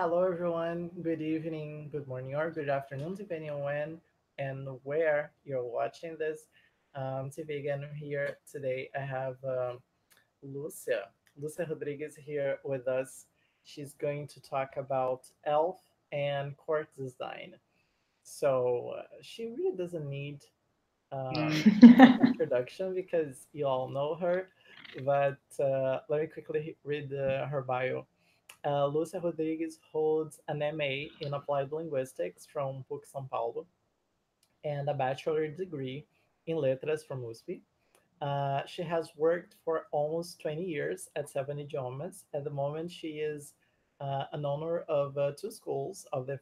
Hello, everyone. Good evening, good morning, or good afternoon, depending on when and where you're watching this. TV again here today. I have Lucia Rodrigues here with us. She's going to talk about ELF and court design. She really doesn't need much introduction because you all know her. But let me quickly read her bio. Lucia Rodrigues holds an MA in Applied Linguistics from PUC São Paulo and a Bachelor Degree in Letras from USP. She has worked for almost 20 years at Seven Idiomas. At the moment, she is an owner of two schools of the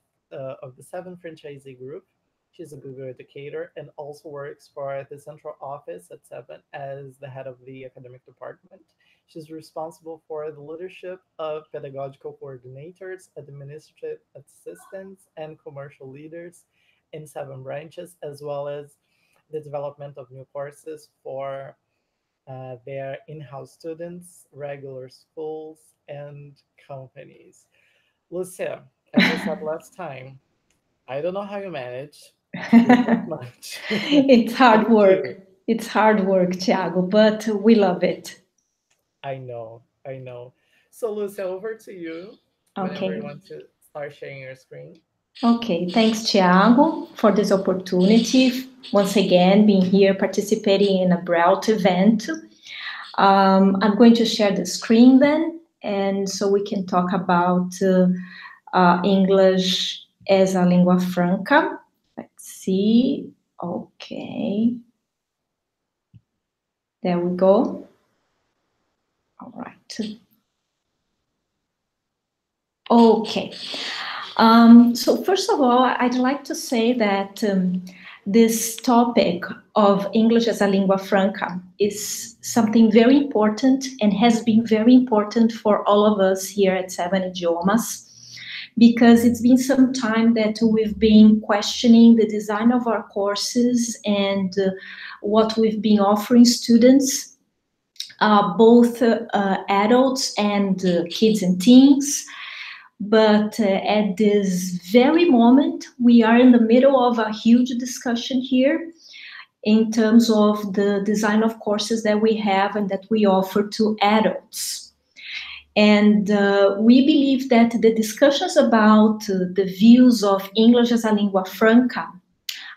Seven Franchisee Group. She's a Google Educator and also works for the central office at Seven as the head of the academic department. She's responsible for the leadership of pedagogical coordinators, administrative assistants, and commercial leaders in seven branches, as well as the development of new courses for their in-house students, regular schools, and companies. Lucia, as I said last time, I don't know how you manage to do that much. It's But hard you work. do. It's hard work, Thiago, but we love it. I know, I know. So, Lucia, over to you whenever you Okay. want to start sharing your screen. Okay. Thanks, Thiago, for this opportunity. Once again, being here participating in a BrELT event. I'm going to share the screen then, and so we can talk about English as a lingua franca. Let's see. Okay. There we go. All right. Okay. So first of all, I'd like to say that this topic of English as a lingua franca is something very important and has been very important for all of us here at Seven Idiomas because it's been some time that we've been questioning the design of our courses and what we've been offering students, both adults and kids and teens. But at this very moment, we are in the middle of a huge discussion here in terms of the design of courses that we have and that we offer to adults. And we believe that the discussions about the views of English as a lingua franca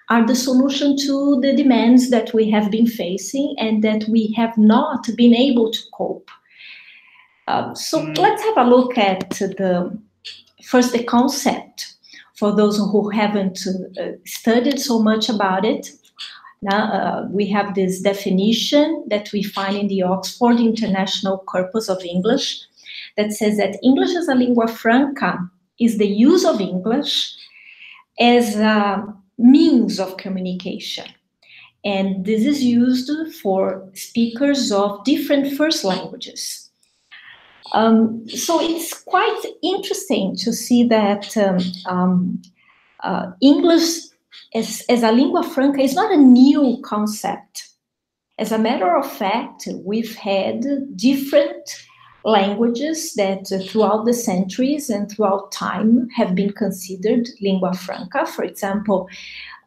are the solution to the demands that we have been facing and that we have not been able to cope. So let's have a look at the concept for those who haven't studied so much about it. Now, we have this definition that we find in the Oxford International Corpus of English that says that English as a lingua franca is the use of English as a means of communication. And this is used for speakers of different first languages. So it's quite interesting to see that English as a lingua franca is not a new concept. As a matter of fact, we've had different languages that throughout the centuries and throughout time have been considered lingua franca. For example,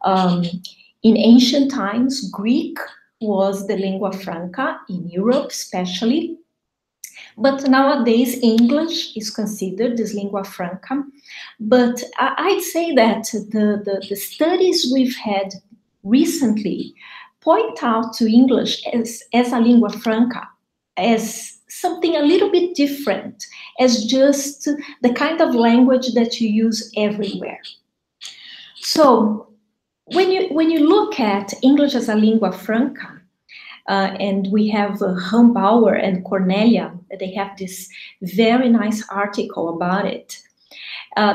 in ancient times, Greek was the lingua franca in Europe, especially. But nowadays, English is considered as lingua franca. But I'd say that the studies we've had recently point out to English as a lingua franca, as something a little bit different, as just the kind of language that you use everywhere. So when you look at English as a lingua franca, and we have Humbauer and Cornelia, they have this very nice article about it.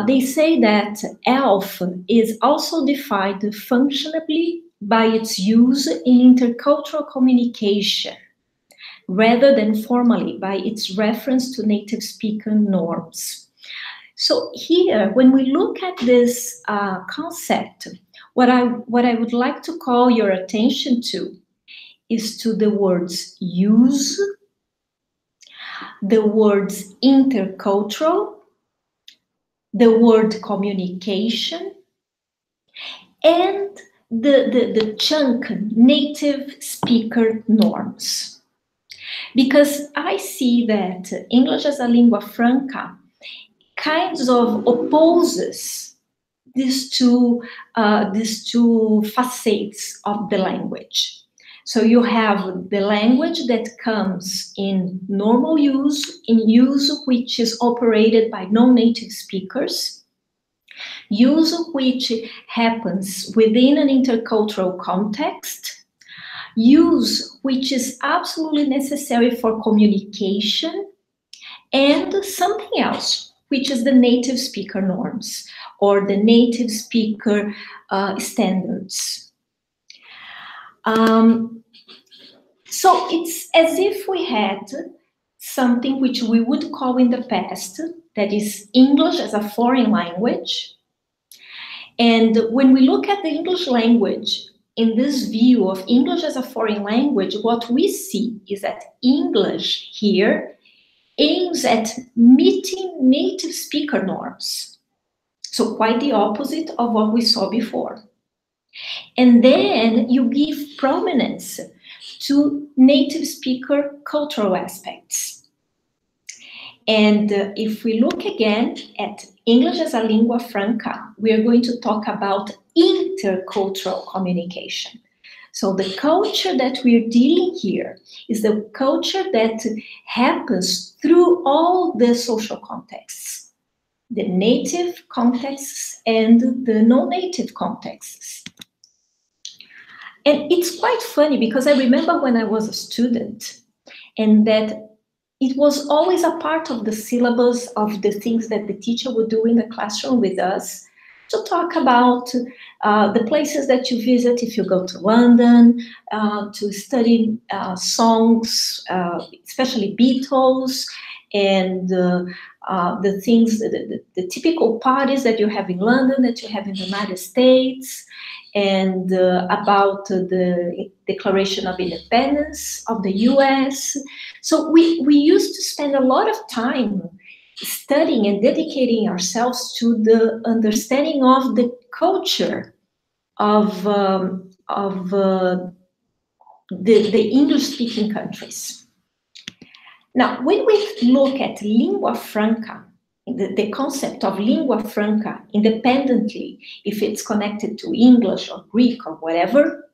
They say that ELF is also defined functionally by its use in intercultural communication, rather than formally by its reference to native speaker norms. So here, when we look at this concept, what I would like to call your attention to is to the words use, the words intercultural, the word communication, and the chunk native speaker norms. Because I see that English as a lingua franca kinds of opposes these two facets of the language. So you have the language that comes in normal use, in use which is operated by non-native speakers, use which happens within an intercultural context, use which is absolutely necessary for communication, and something else, which is the native speaker norms or the native speaker standards. So it's as if we had something which we would call in the past, that is English as a foreign language. And when we look at the English language in this view of English as a foreign language, what we see is that English here aims at meeting native speaker norms. So quite the opposite of what we saw before. And then you give prominence to native speaker cultural aspects. And if we look again at English as a lingua franca, we are going to talk about intercultural communication. So the culture that we're dealing here is the culture that happens through all the social contexts, the native contexts and the non-native contexts. And it's quite funny because I remember when I was a student and that it was always a part of the syllabus of the things that the teacher would do in the classroom with us to talk about the places that you visit if you go to London, to study songs, especially Beatles, and the things, the typical parties that you have in London, that you have in the United States, and about the Declaration of Independence of the US. So we used to spend a lot of time studying and dedicating ourselves to the understanding of the culture of the English-speaking countries. Now, when we look at lingua franca, the concept of lingua franca independently, if it's connected to English or Greek or whatever,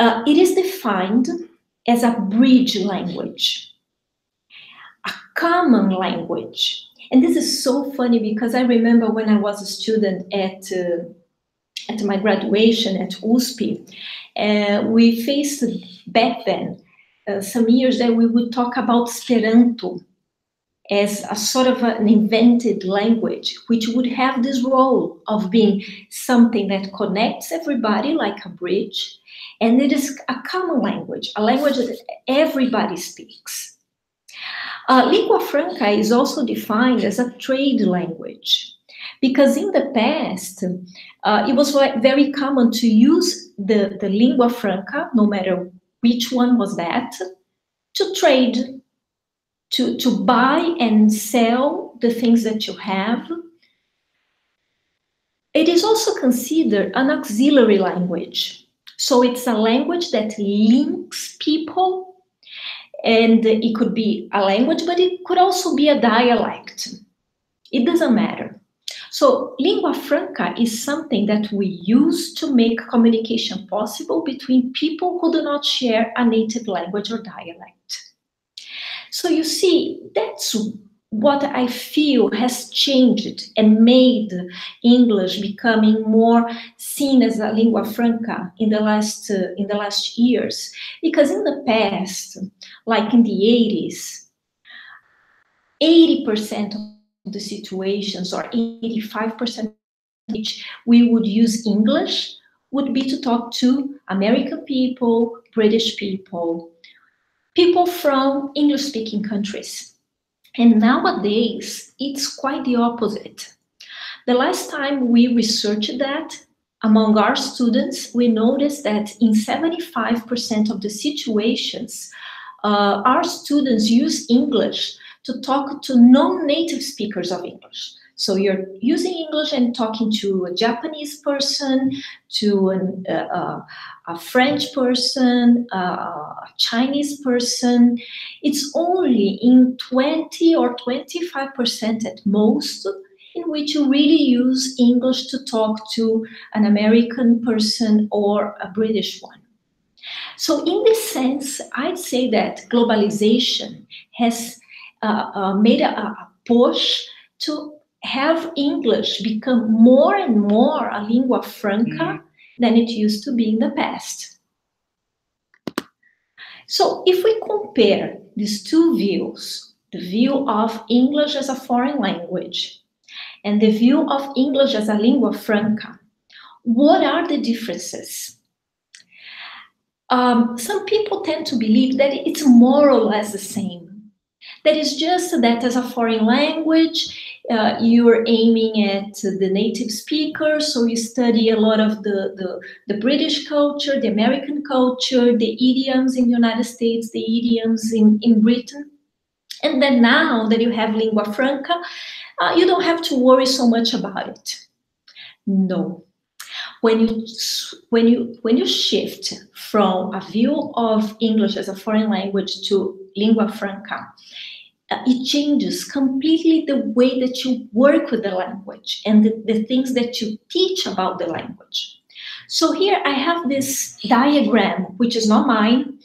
it is defined as a bridge language, a common language. And this is so funny because I remember when I was a student at my graduation at USP, we faced back then some years that we would talk about Esperanto as a sort of an invented language, which would have this role of being something that connects everybody like a bridge, and it is a common language, a language that everybody speaks. Lingua franca is also defined as a trade language, because in the past, it was very common to use the lingua franca, no matter which one was that, to trade, to buy and sell the things that you have. It is also considered an auxiliary language. So it's a language that links people, and it could be a language, but it could also be a dialect. It doesn't matter. So lingua franca is something that we use to make communication possible between people who do not share a native language or dialect. So you see, that's what I feel has changed and made English becoming more seen as a lingua franca in the last years. Because in the past, like in the 80s, 80% of the situations, or 85% which we would use English, would be to talk to American people, British people, people from English-speaking countries. And nowadays, it's quite the opposite. The last time we researched that, among our students, we noticed that in 75% of the situations, our students use English to talk to non-native speakers of English. So you're using English and talking to a Japanese person, to a French person, a Chinese person. It's only in 20 or 25% at most in which you really use English to talk to an American person or a British one. So in this sense, I'd say that globalization has made a push to have English become more and more a lingua franca than it used to be in the past. So if we compare these two views, the view of English as a foreign language and the view of English as a lingua franca, what are the differences? Some people tend to believe that it's more or less the same. That is just that as a foreign language, you're aiming at the native speaker, so you study a lot of the British culture, the American culture, the idioms in the United States, the idioms in Britain. And then now that you have lingua franca, you don't have to worry so much about it. No. When you shift from a view of English as a foreign language to lingua franca, it changes completely the way that you work with the language and the things that you teach about the language. So here I have this diagram, which is not mine.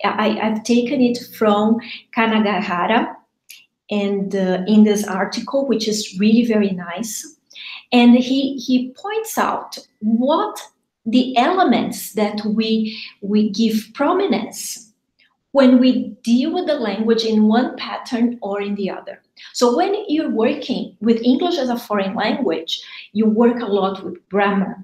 I've taken it from Kanagahara and in this article, which is really very nice. And he points out what the elements that we give prominence when we deal with the language in one pattern or in the other. So when you're working with English as a foreign language, you work a lot with grammar.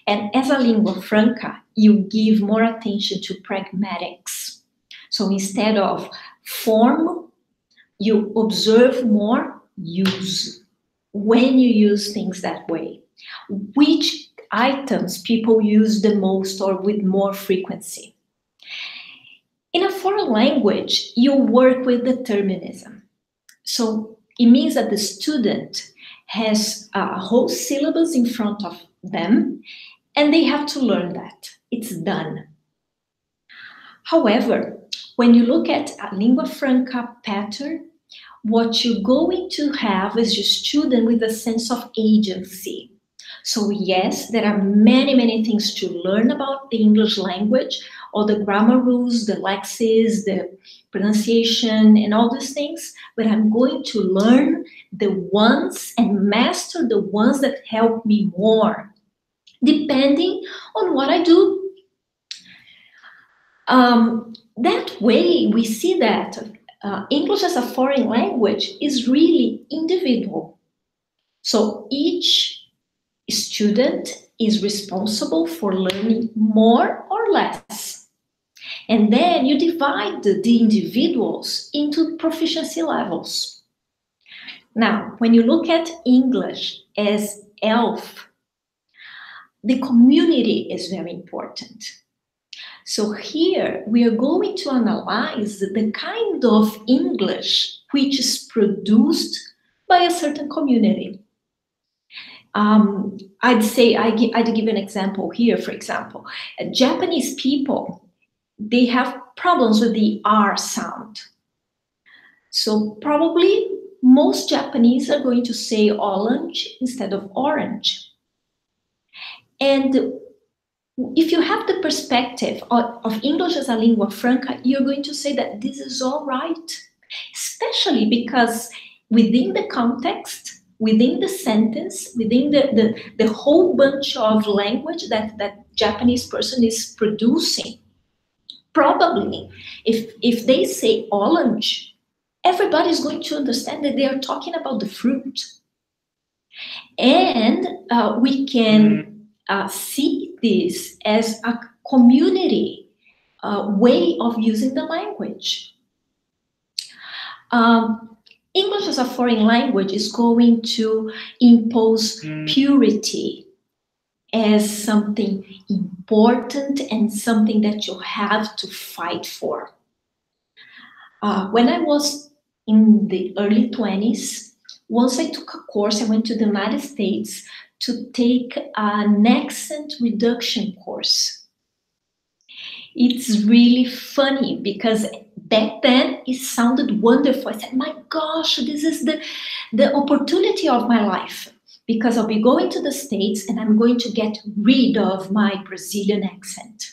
And as a lingua franca, you give more attention to pragmatics. So instead of form, you observe more, use. When you use things that way, which items people use the most or with more frequency. In a foreign language, you work with determinism. So it means that the student has a whole syllabus in front of them, and they have to learn that. It's done. However, when you look at a lingua franca pattern, what you're going to have is your student with a sense of agency. So yes, there are many, many things to learn about the English language, all the grammar rules, the lexes, the pronunciation, and all these things, but I'm going to learn the ones and master the ones that help me more, depending on what I do. That way, we see that English as a foreign language is really individual. So each student is responsible for learning more or less. And then you divide the individuals into proficiency levels. Now, when you look at English as ELF, the community is very important. So here we are going to analyze the kind of English which is produced by a certain community. I'd give an example here. For example, Japanese people, they have problems with the R sound. So probably most Japanese are going to say orange instead of orange. And if you have the perspective of English as a lingua franca, you're going to say that this is all right, especially because within the context, within the sentence, within the whole bunch of language that Japanese person is producing, probably if they say orange, everybody's going to understand that they are talking about the fruit. And we can see this as a community way of using the language. English as a foreign language is going to impose purity as something important and something that you have to fight for. When I was in the early 20s, once I took a course, I went to the United States to take an accent reduction course. It's really funny because back then it sounded wonderful. I said, my gosh, this is the opportunity of my life, because I'll be going to the States and I'm going to get rid of my Brazilian accent.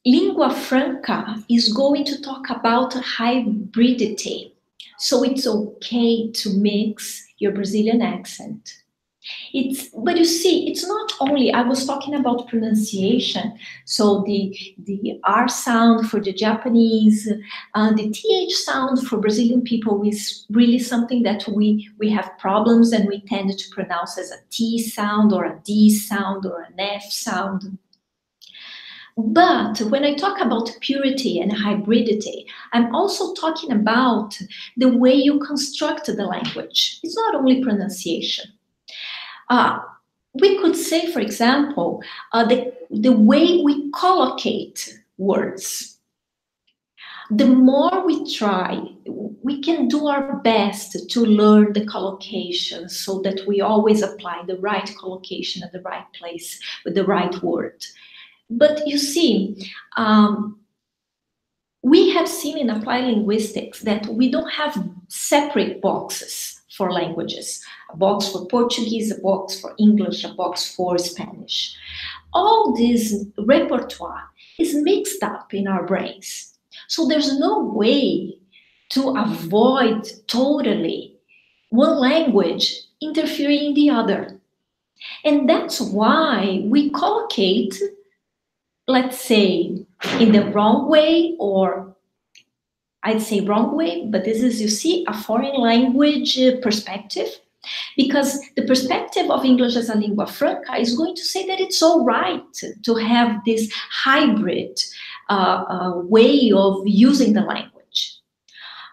Lingua Franca is going to talk about hybridity. So it's okay to mix your Brazilian accent. But you see, it's not only, I was talking about pronunciation, so the R sound for the Japanese, the TH sound for Brazilian people is really something that we have problems, and we tend to pronounce as a T sound or a D sound or an F sound. But when I talk about purity and hybridity, I'm also talking about the way you construct the language. It's not only pronunciation. We could say, for example, the way we collocate words. The more we try, we can do our best to learn the collocation so that we always apply the right collocation at the right place with the right word. But you see, we have seen in applied linguistics that we don't have separate boxes for languages. A box for Portuguese, a box for English, a box for Spanish. All this repertoire is mixed up in our brains. So there's no way to avoid totally one language interfering in the other. And that's why we collocate, let's say, in the wrong way, or I'd say wrong way, but this is, you see, a foreign language perspective, because the perspective of English as a lingua franca is going to say that it's all right to have this hybrid way of using the language.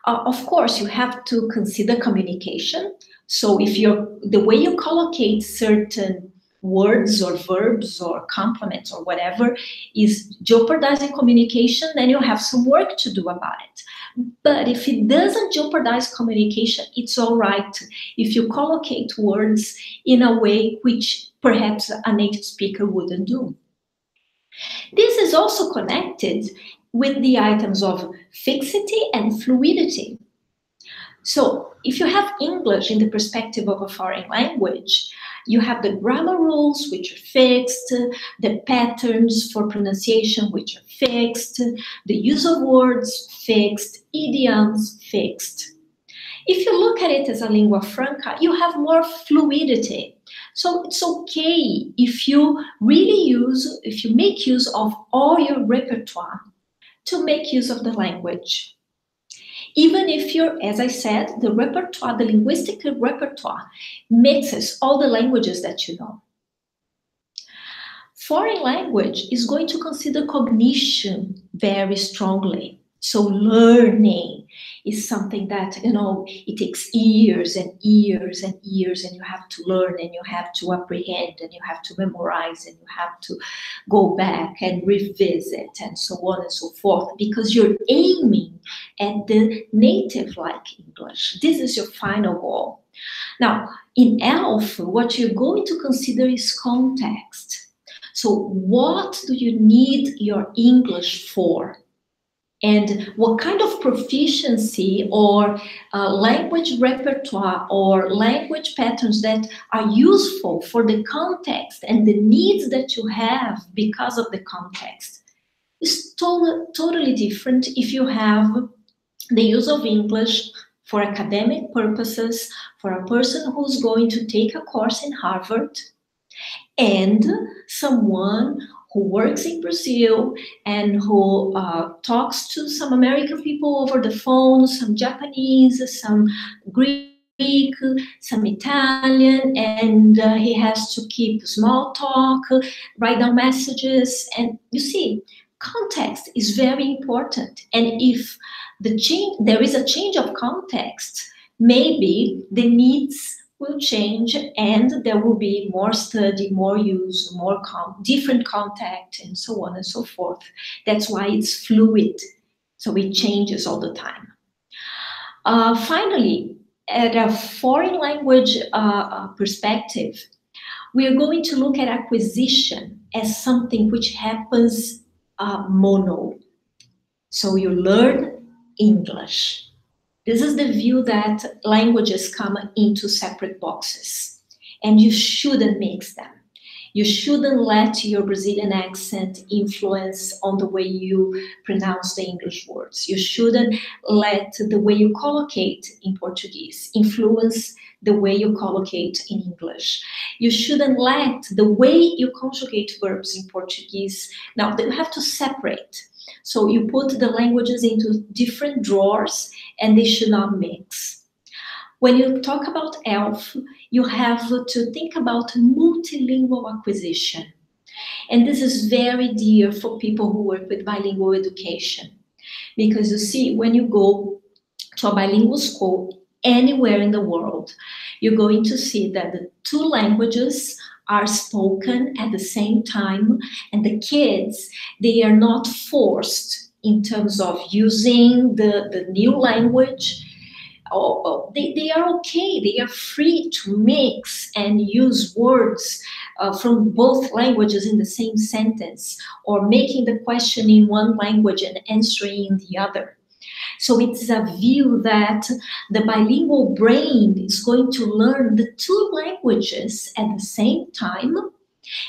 Of course, you have to consider communication. So if the way you collocate certain words or verbs or complements or whatever is jeopardizing communication, then you have some work to do about it. But if it doesn't jeopardize communication, it's all right if you collocate words in a way which perhaps a native speaker wouldn't do. This is also connected with the items of fixity and fluidity. So if you have English in the perspective of a foreign language, you have the grammar rules, which are fixed, the patterns for pronunciation, which are fixed, the use of words, fixed, idioms, fixed. If you look at it as a lingua franca, you have more fluidity. So it's okay if you if you make use of all your repertoire to make use of the language. Even if you're, as I said, the repertoire, the linguistic repertoire mixes all the languages that you know. Foreign language is going to consider cognition very strongly. So learning is something that, it takes years and years and years, and you have to learn, and you have to apprehend, and you have to memorize, and you have to go back and revisit, and so on and so forth, because you're aiming at the native-like English. This is your final goal. Now, in ELF, what you're going to consider is context. So what do you need your English for? And what kind of proficiency or language repertoire or language patterns that are useful for the context and the needs that you have because of the context is totally different if you have the use of English for academic purposes, for a person who's going to take a course in Harvard, and someone who works in Brazil and who talks to some American people over the phone, some Japanese, some Greek, some Italian, and he has to keep small talk, write down messages. And you see, context is very important. And if there is a change of context, maybe the needs will change, and there will be more study, more use, more different contact, and so on and so forth. That's why it's fluid, so it changes all the time. Finally, at a foreign language perspective, we are going to look at acquisition as something which happens mono. So you learn English. This is the view that languages come into separate boxes, and you shouldn't mix them. You shouldn't let your Brazilian accent influence on the way you pronounce the English words. You shouldn't let the way you collocate in Portuguese influence the way you collocate in English. You shouldn't let the way you conjugate verbs in Portuguese. Now, you have to separate. So you put the languages into different drawers and they should not mix. When you talk about ELF, you have to think about multilingual acquisition. And this is very dear for people who work with bilingual education. Because you see, when you go to a bilingual school anywhere in the world, you're going to see that the two languages are spoken at the same time, and the kids, they are not forced in terms of using the new language. They are okay, they are free to mix and use words from both languages in the same sentence, or making the question in one language and answering in the other. So it's a view that the bilingual brain is going to learn the two languages at the same time,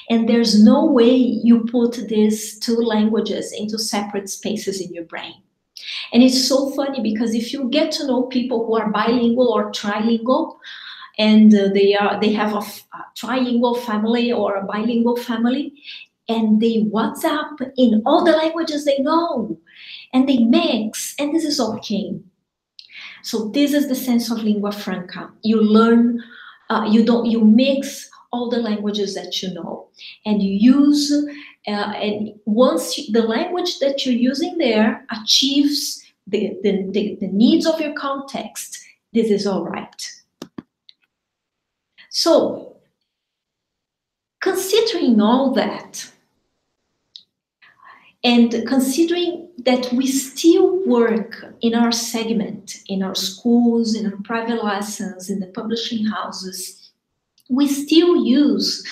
and there's no way you put these two languages into separate spaces in your brain. And it's so funny because if you get to know people who are bilingual or trilingual, and they have a trilingual family or a bilingual family, and they WhatsApp in all the languages they know, and they mix, and this is okay. So this is the sense of lingua franca. You learn, you mix all the languages that you know, and you use, and once the language that you're using there achieves the needs of your context, this is all right. So, considering all that, and considering that we still work in our segment, in our schools, in our private lessons, in the publishing houses, we still use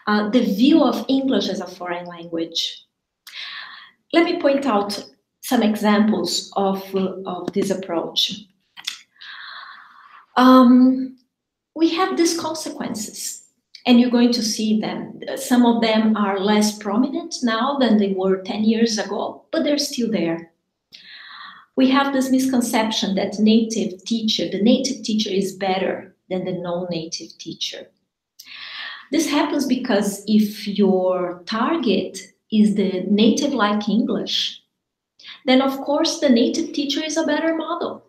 the view of English as a foreign language. Let me point out some examples of this approach. We have these consequences, and you're going to see them. Some of them are less prominent now than they were 10 years ago, but they're still there. We have this misconception that the native teacher is better than the non-native teacher. This happens because if your target is the native like English, then of course the native teacher is a better model.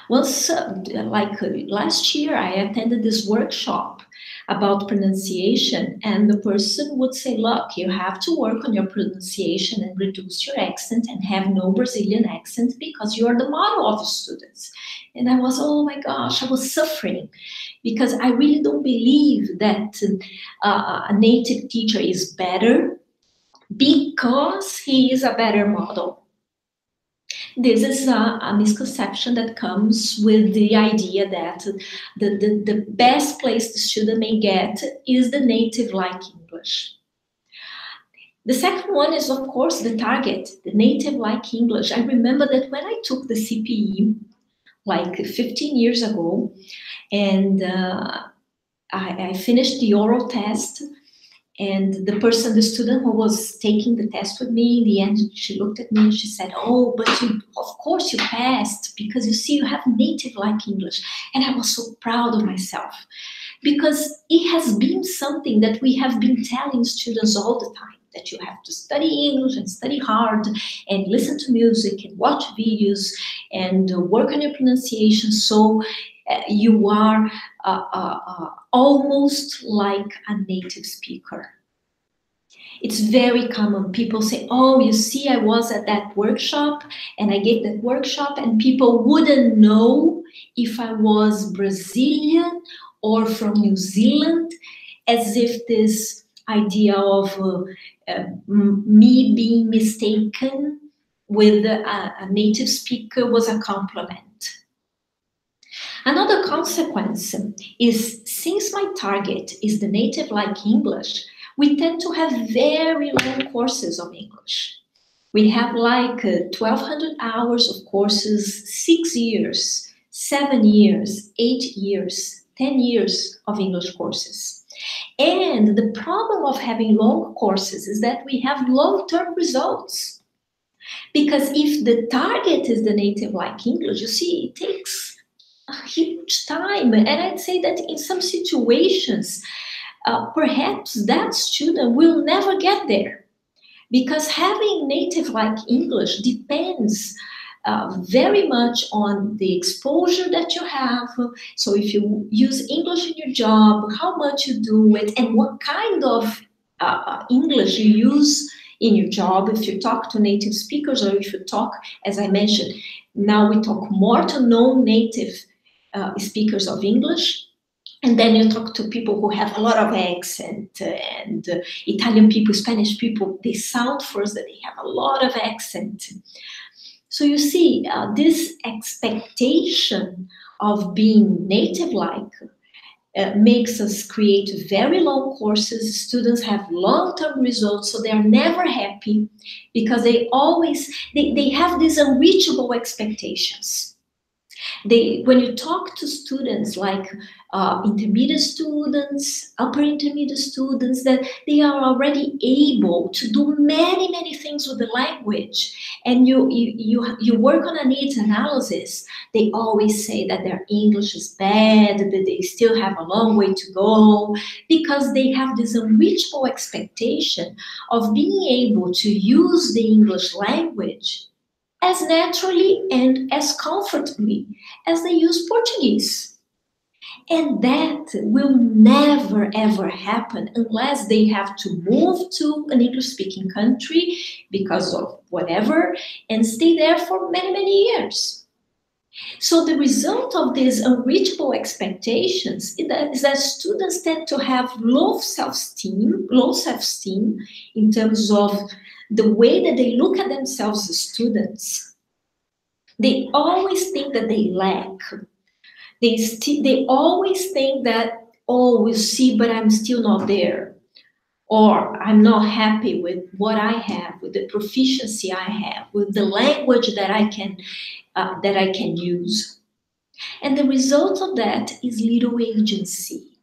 Once, like last year, I attended this workshop about pronunciation, and the person would say, look, you have to work on your pronunciation and reduce your accent and have no Brazilian accent because you are the model of the students. And I was, oh my gosh, I was suffering because I really don't believe that a native teacher is better because he is a better model. This is a misconception that comes with the idea that the best place the student may get is the native like English. The second one is, of course, the target, the native like English. I remember that when I took the CPE, like 15 years ago, and I finished the oral test, and the student who was taking the test with me, in the end, she looked at me and she said, oh, but of course you passed because you see, you have native like English. And I was so proud of myself because it has been something that we have been telling students all the time, that you have to study English and study hard and listen to music and watch videos and work on your pronunciation. So you are almost like a native speaker. It's very common. People say, oh, you see, I was at that workshop and I gave that workshop and people wouldn't know if I was Brazilian or from New Zealand, as if this idea of me being mistaken with a native speaker was a compliment. Another consequence is, since my target is the native like English, we tend to have very long courses of English. We have like 1,200 hours of courses, 6 years, 7 years, 8 years, 10 years of English courses. And the problem of having long courses is that we have long-term results. Because if the target is the native like English, you see, it takes a huge time. And I'd say that in some situations, perhaps that student will never get there. Because having native like English depends very much on the exposure that you have. So if you use English in your job, how much you do it, and what kind of English you use in your job, if you talk to native speakers, or if you talk, as I mentioned, now we talk more to non-native speakers of English. And then you talk to people who have a lot of accent, and Italian people, Spanish people, they sound first that they have a lot of accent. So you see, this expectation of being native-like makes us create very long courses. Students have long-term results, so they are never happy because they have these unreachable expectations. When you talk to students like intermediate students, upper intermediate students, that they are already able to do many things with the language, and you work on a needs analysis, they always say that their English is bad, that they still have a long way to go, because they have this unreachable expectation of being able to use the English language as naturally and as comfortably as they use Portuguese. And that will never, ever happen unless they have to move to an English-speaking country because of whatever and stay there for many years. So the result of these unreachable expectations is that students tend to have low self-esteem in terms of the way that they look at themselves as students. They always think that they lack. They always think that, oh, we'll see, but I'm still not there. Or I'm not happy with what I have, with the proficiency I have, with the language that I can use. And the result of that is little agency.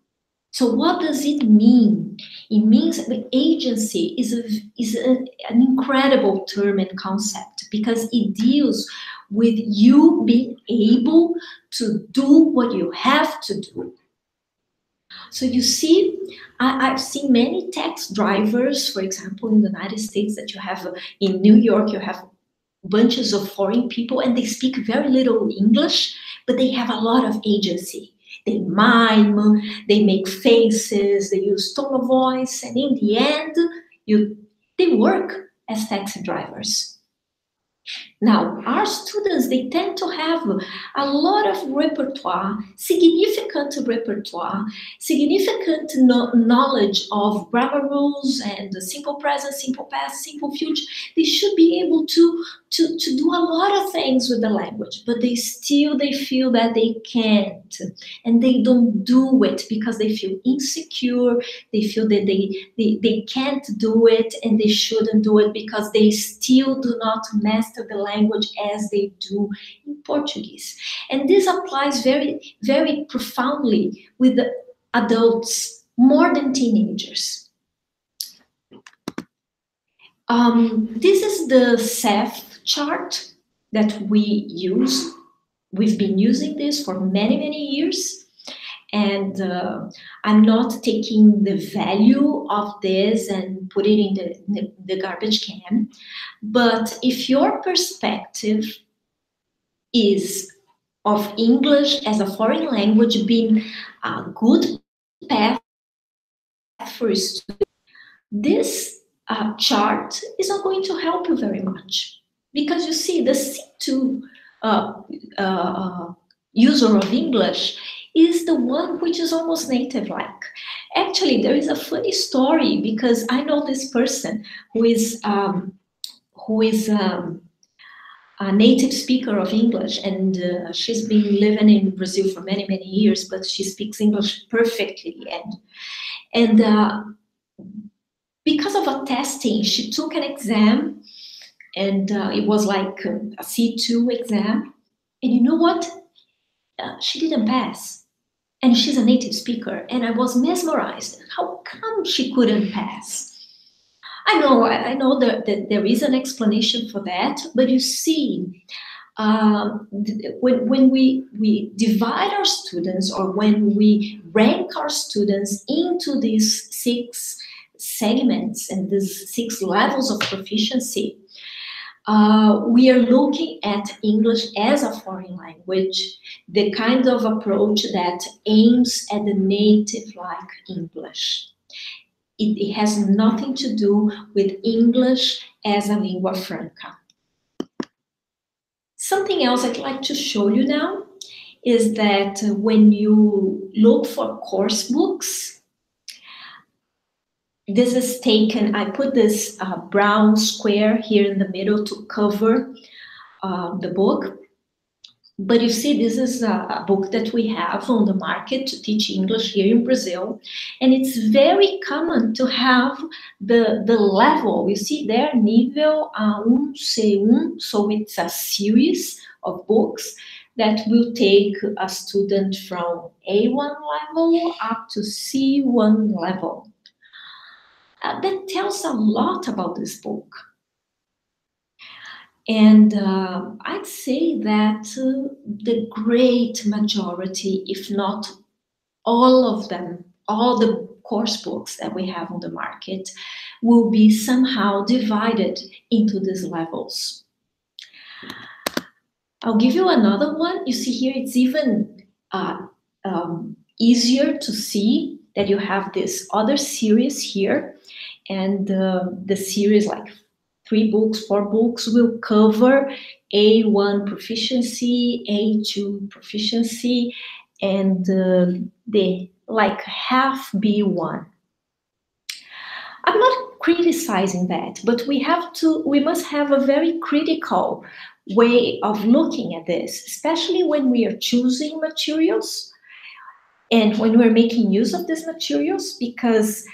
So what does it mean? It means that agency is an incredible term and concept because it deals with you being able to do what you have to do. So you see, I've seen many taxi drivers, for example, in the United States, that you have in New York, you have bunches of foreign people and they speak very little English, but they have a lot of agency. They mime, they make faces, they use tone of voice, and in the end, they work as taxi drivers. Now, our students, they tend to have a lot of repertoire, significant knowledge of grammar rules and simple present, simple past, simple future. They should be able to do a lot of things with the language, but they feel that they can't, and they don't do it because they feel insecure, they feel that they can't do it, and they shouldn't do it because they still do not master the language as they do in Portuguese. And this applies very, very profoundly with the adults, more than teenagers. This is the SEF chart that we use. We've been using this for many years, and I'm not taking the value of this and put it in the garbage can. But if your perspective is of English as a foreign language being a good path for a student, this chart is not going to help you very much. Because you see, the C2 user of English is the one which is almost native-like. Actually, there is a funny story because I know this person who is a native speaker of English, and she's been living in Brazil for many, many years, but she speaks English perfectly. And because of a testing, she took an exam, and it was like a C2 exam. And you know what? She didn't pass. And she's a native speaker, and I was mesmerized. How come she couldn't pass? I know that there is an explanation for that, but you see, when we divide our students, or when we rank our students into these 6 segments and these 6 levels of proficiency, we are looking at English as a foreign language, the kind of approach that aims at the native-like English. It has nothing to do with English as a lingua franca. Something else I'd like to show you now is that when you look for course books, this is taken, I put this brown square here in the middle to cover the book. But you see, this is a book that we have on the market to teach English here in Brazil. And it's very common to have the level. You see there, nível A1, C1. So it's a series of books that will take a student from A1 level up to C1 level. That tells a lot about this book. And I'd say that the great majority, if not all of them, all the course books that we have on the market, will be somehow divided into these levels. I'll give you another one. You see here, it's even easier to see that you have this other series here. And the series, like 3 books, 4 books, will cover A1 proficiency, A2 proficiency, and the like half B1. I'm not criticizing that, but we must have a very critical way of looking at this, especially when we are choosing materials and when we're making use of these materials, because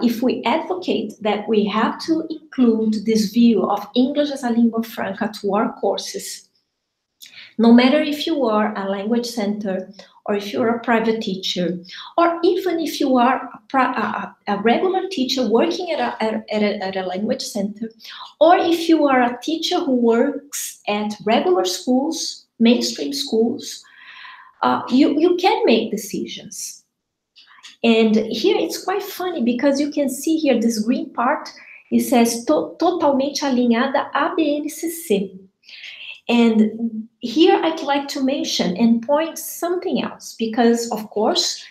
if we advocate that we have to include this view of English as a lingua franca to our courses, no matter if you are a language center, or if you're a private teacher, or even if you are a regular teacher working at a language center, or if you are a teacher who works at regular schools, mainstream schools, you can make decisions. And here it's quite funny, because you can see here this green part, it says totalmente alinhada a BNCC. And here I'd like to mention and point something else, because of course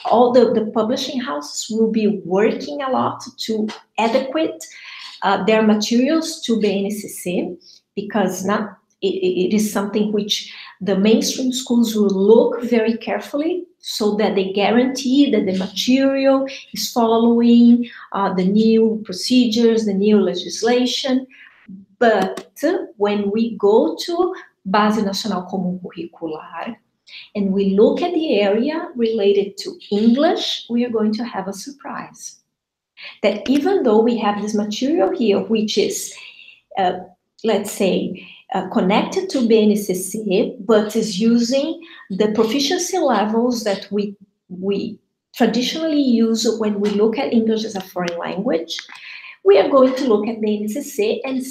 all the publishing houses will be working a lot to adequate their materials to BNCC, because it is something which the mainstream schools will look very carefully, so that they guarantee that the material is following the new procedures, the new legislation. But when we go to Base Nacional Comum Curricular and we look at the area related to English, we are going to have a surprise. That even though we have this material here, which is, let's say, connected to BNCC, but is using the proficiency levels that we traditionally use when we look at English as a foreign language, we are going to look at BNCC and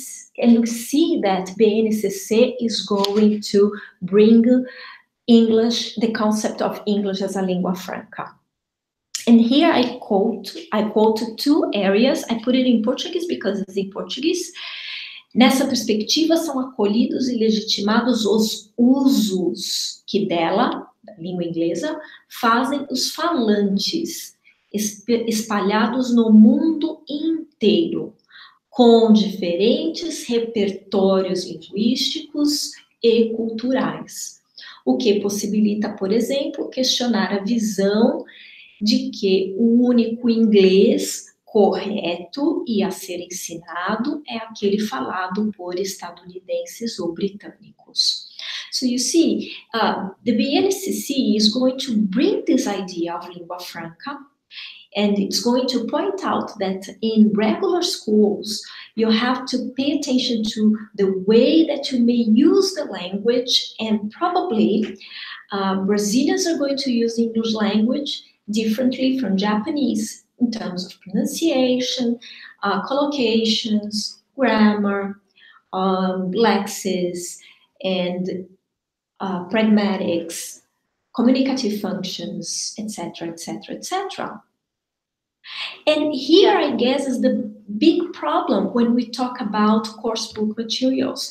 see that BNCC is going to bring English, the concept of English as a lingua franca. And here I quote 2 areas. I put it in Portuguese because it's in Portuguese. Nessa perspectiva, são acolhidos e legitimados os usos que dela, da língua inglesa, fazem os falantes espalhados no mundo inteiro, com diferentes repertórios linguísticos e culturais, o que possibilita, por exemplo, questionar a visão de que o único inglês correto e a ser ensinado é aquele falado por estadunidenses ou britânicos. So you see, the BNCC is going to bring this idea of lingua franca, and it's going to point out that in regular schools, you have to pay attention to the way that you may use the language, and probably Brazilians are going to use the English language differently from Japanese in terms of pronunciation, collocations, grammar, lexis, and pragmatics, communicative functions, etc., etc., etc. And here, I guess, is the big problem when we talk about course book materials.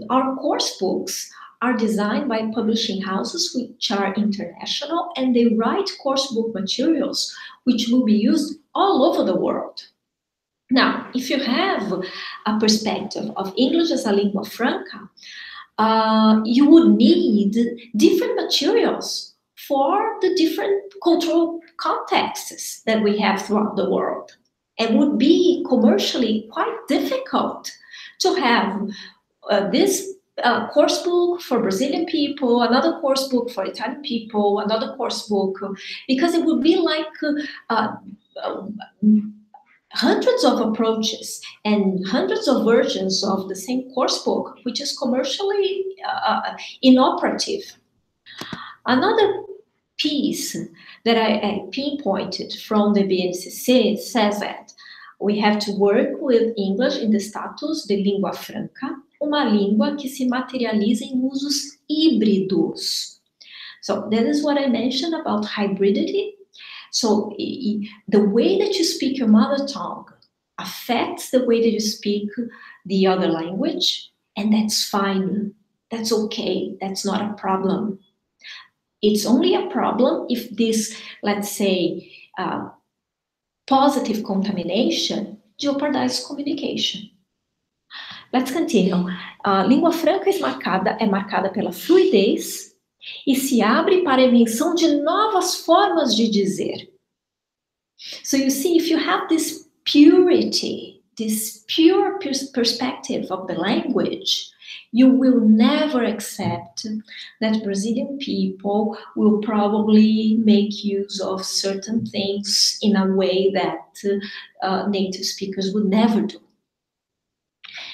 Our course books are designed by publishing houses which are international, and they write course book materials which will be used all over the world. Now, if you have a perspective of English as a lingua franca, you would need different materials for the different cultural contexts that we have throughout the world. It would be commercially quite difficult to have this course book for Brazilian people, another course book for Italian people, another course book, because it would be like hundreds of approaches and hundreds of versions of the same course book, which is commercially inoperative. Another piece that I pinpointed from the BNCC says that we have to work with English in the status de língua franca, uma língua que se materializa em usos híbridos. So that is what I mentioned about hybridity. So the way that you speak your mother tongue affects the way that you speak the other language, and that's fine. That's okay. That's not a problem. It's only a problem if this, let's say, positive contamination jeopardizes communication. Let's continue. Língua franca é marcada pela fluidez e se abre para a invenção de novas formas de dizer. So you see, if you have this purity, this pure perspective of the language, you will never accept that Brazilian people will probably make use of certain things in a way that native speakers would never do.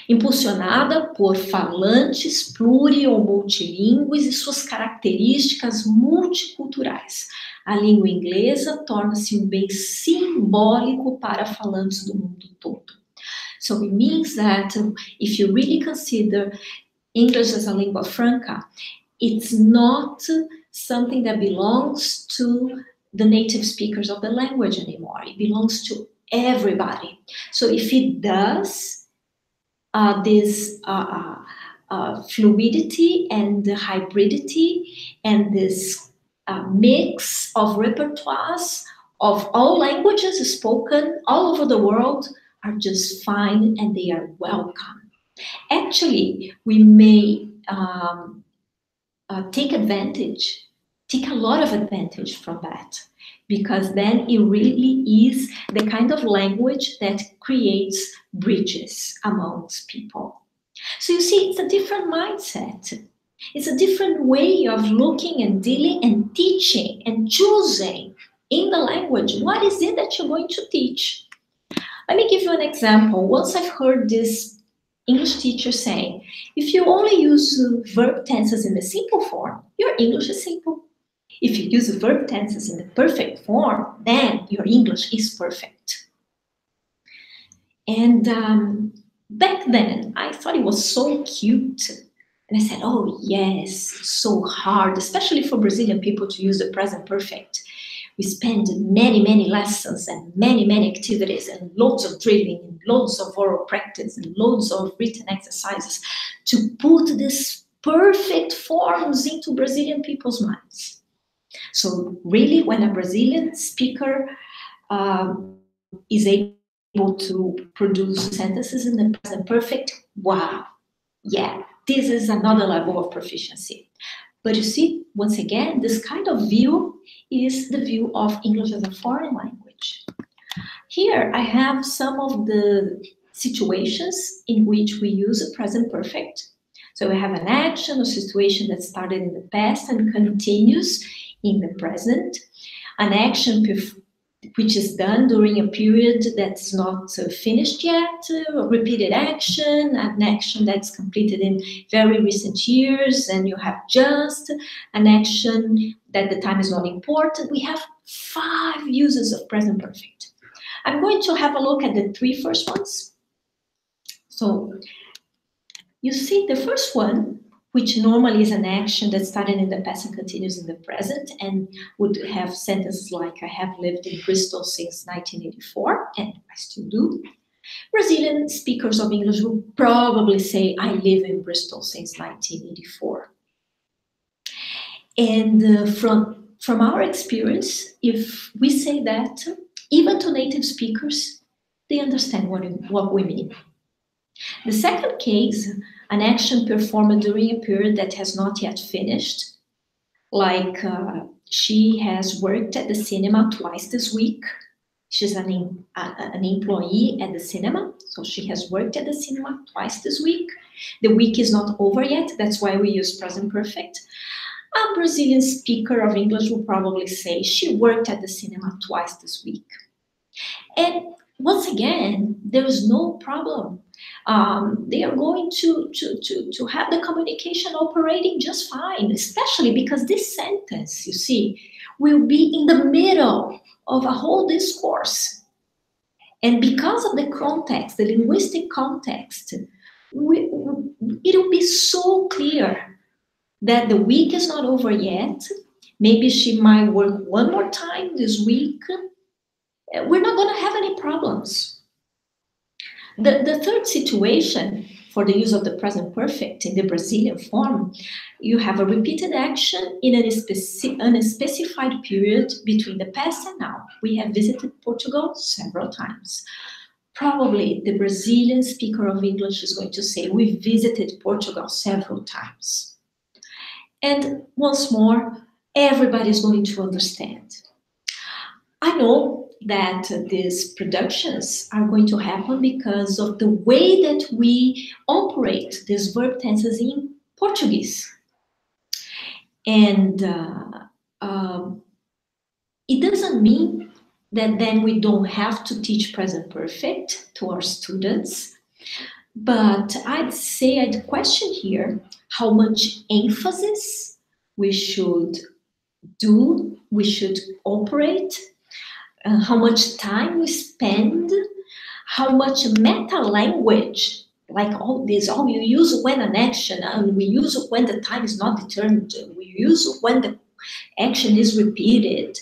Impulsionada por falantes pluri ou multilingües e suas características multiculturais, a língua inglesa torna-se bem simbólico para falantes do mundo todo. So it means that if you really consider English as a lingua franca, it's not something that belongs to the native speakers of the language anymore. It belongs to everybody. So if it does this fluidity and the hybridity and this mix of repertoires of all languages spoken all over the world are just fine, and they are welcome. Actually, we may take a lot of advantage from that, because then it really is the kind of language that creates bridges amongst people. So you see, it's a different mindset. It's a different way of looking and dealing and teaching and choosing in the language. What is it that you're going to teach? Let me give you an example. Once I've heard this English teacher saying, if you only use verb tenses in the simple form, your English is simple. If you use verb tenses in the perfect form, then your English is perfect. And back then, I thought it was so cute. And I said, oh yes, so hard, especially for Brazilian people to use the present perfect. We spend many, many lessons and many, many activities and loads of drilling and loads of oral practice and loads of written exercises to put these perfect forms into Brazilian people's minds. So really, when a Brazilian speaker is able to produce sentences in the present perfect, wow, yeah, this is another level of proficiency. But you see, once again, this kind of view is the view of English as a foreign language. Here I have some of the situations in which we use a present perfect. So we have an action or situation that started in the past and continues in the present. An action which is done during a period that's not finished yet, a repeated action, an action that's completed in very recent years, and you have just an action that the time is not important. We have 5 uses of present perfect. I'm going to have a look at the 3 first ones. So you see the first one, which normally is an action that started in the past and continues in the present, and would have sentences like, I have lived in Bristol since 1984, and I still do. Brazilian speakers of English will probably say, I live in Bristol since 1984. And from our experience, if we say that, even to native speakers, they understand what we mean. The second case, an action performed during a period that has not yet finished, like she has worked at the cinema twice this week. She's an employee at the cinema, so she has worked at the cinema twice this week. The week is not over yet, that's why we use present perfect. A Brazilian speaker of English will probably say she worked at the cinema twice this week. And once again, there is no problem. They are going to have the communication operating just fine, especially because this sentence, you see, will be in the middle of a whole discourse. And because of the context, the linguistic context, it will be so clear that the week is not over yet. Maybe she might work one more time this week. We're not going to have any problems. The third situation for the use of the present perfect in the Brazilian form, you have a repeated action in an unspecified period between the past and now. We have visited Portugal several times. Probably the Brazilian speaker of English is going to say, we visited Portugal several times. And once more, everybody is going to understand. I know that these productions are going to happen because of the way that we operate these verb tenses in Portuguese. And it doesn't mean that then we don't have to teach present perfect to our students, but I'd question here how much emphasis we should operate, how much time we spend, how much meta language, like all this, you use when an action, and we use when the time is not determined, we use when the action is repeated.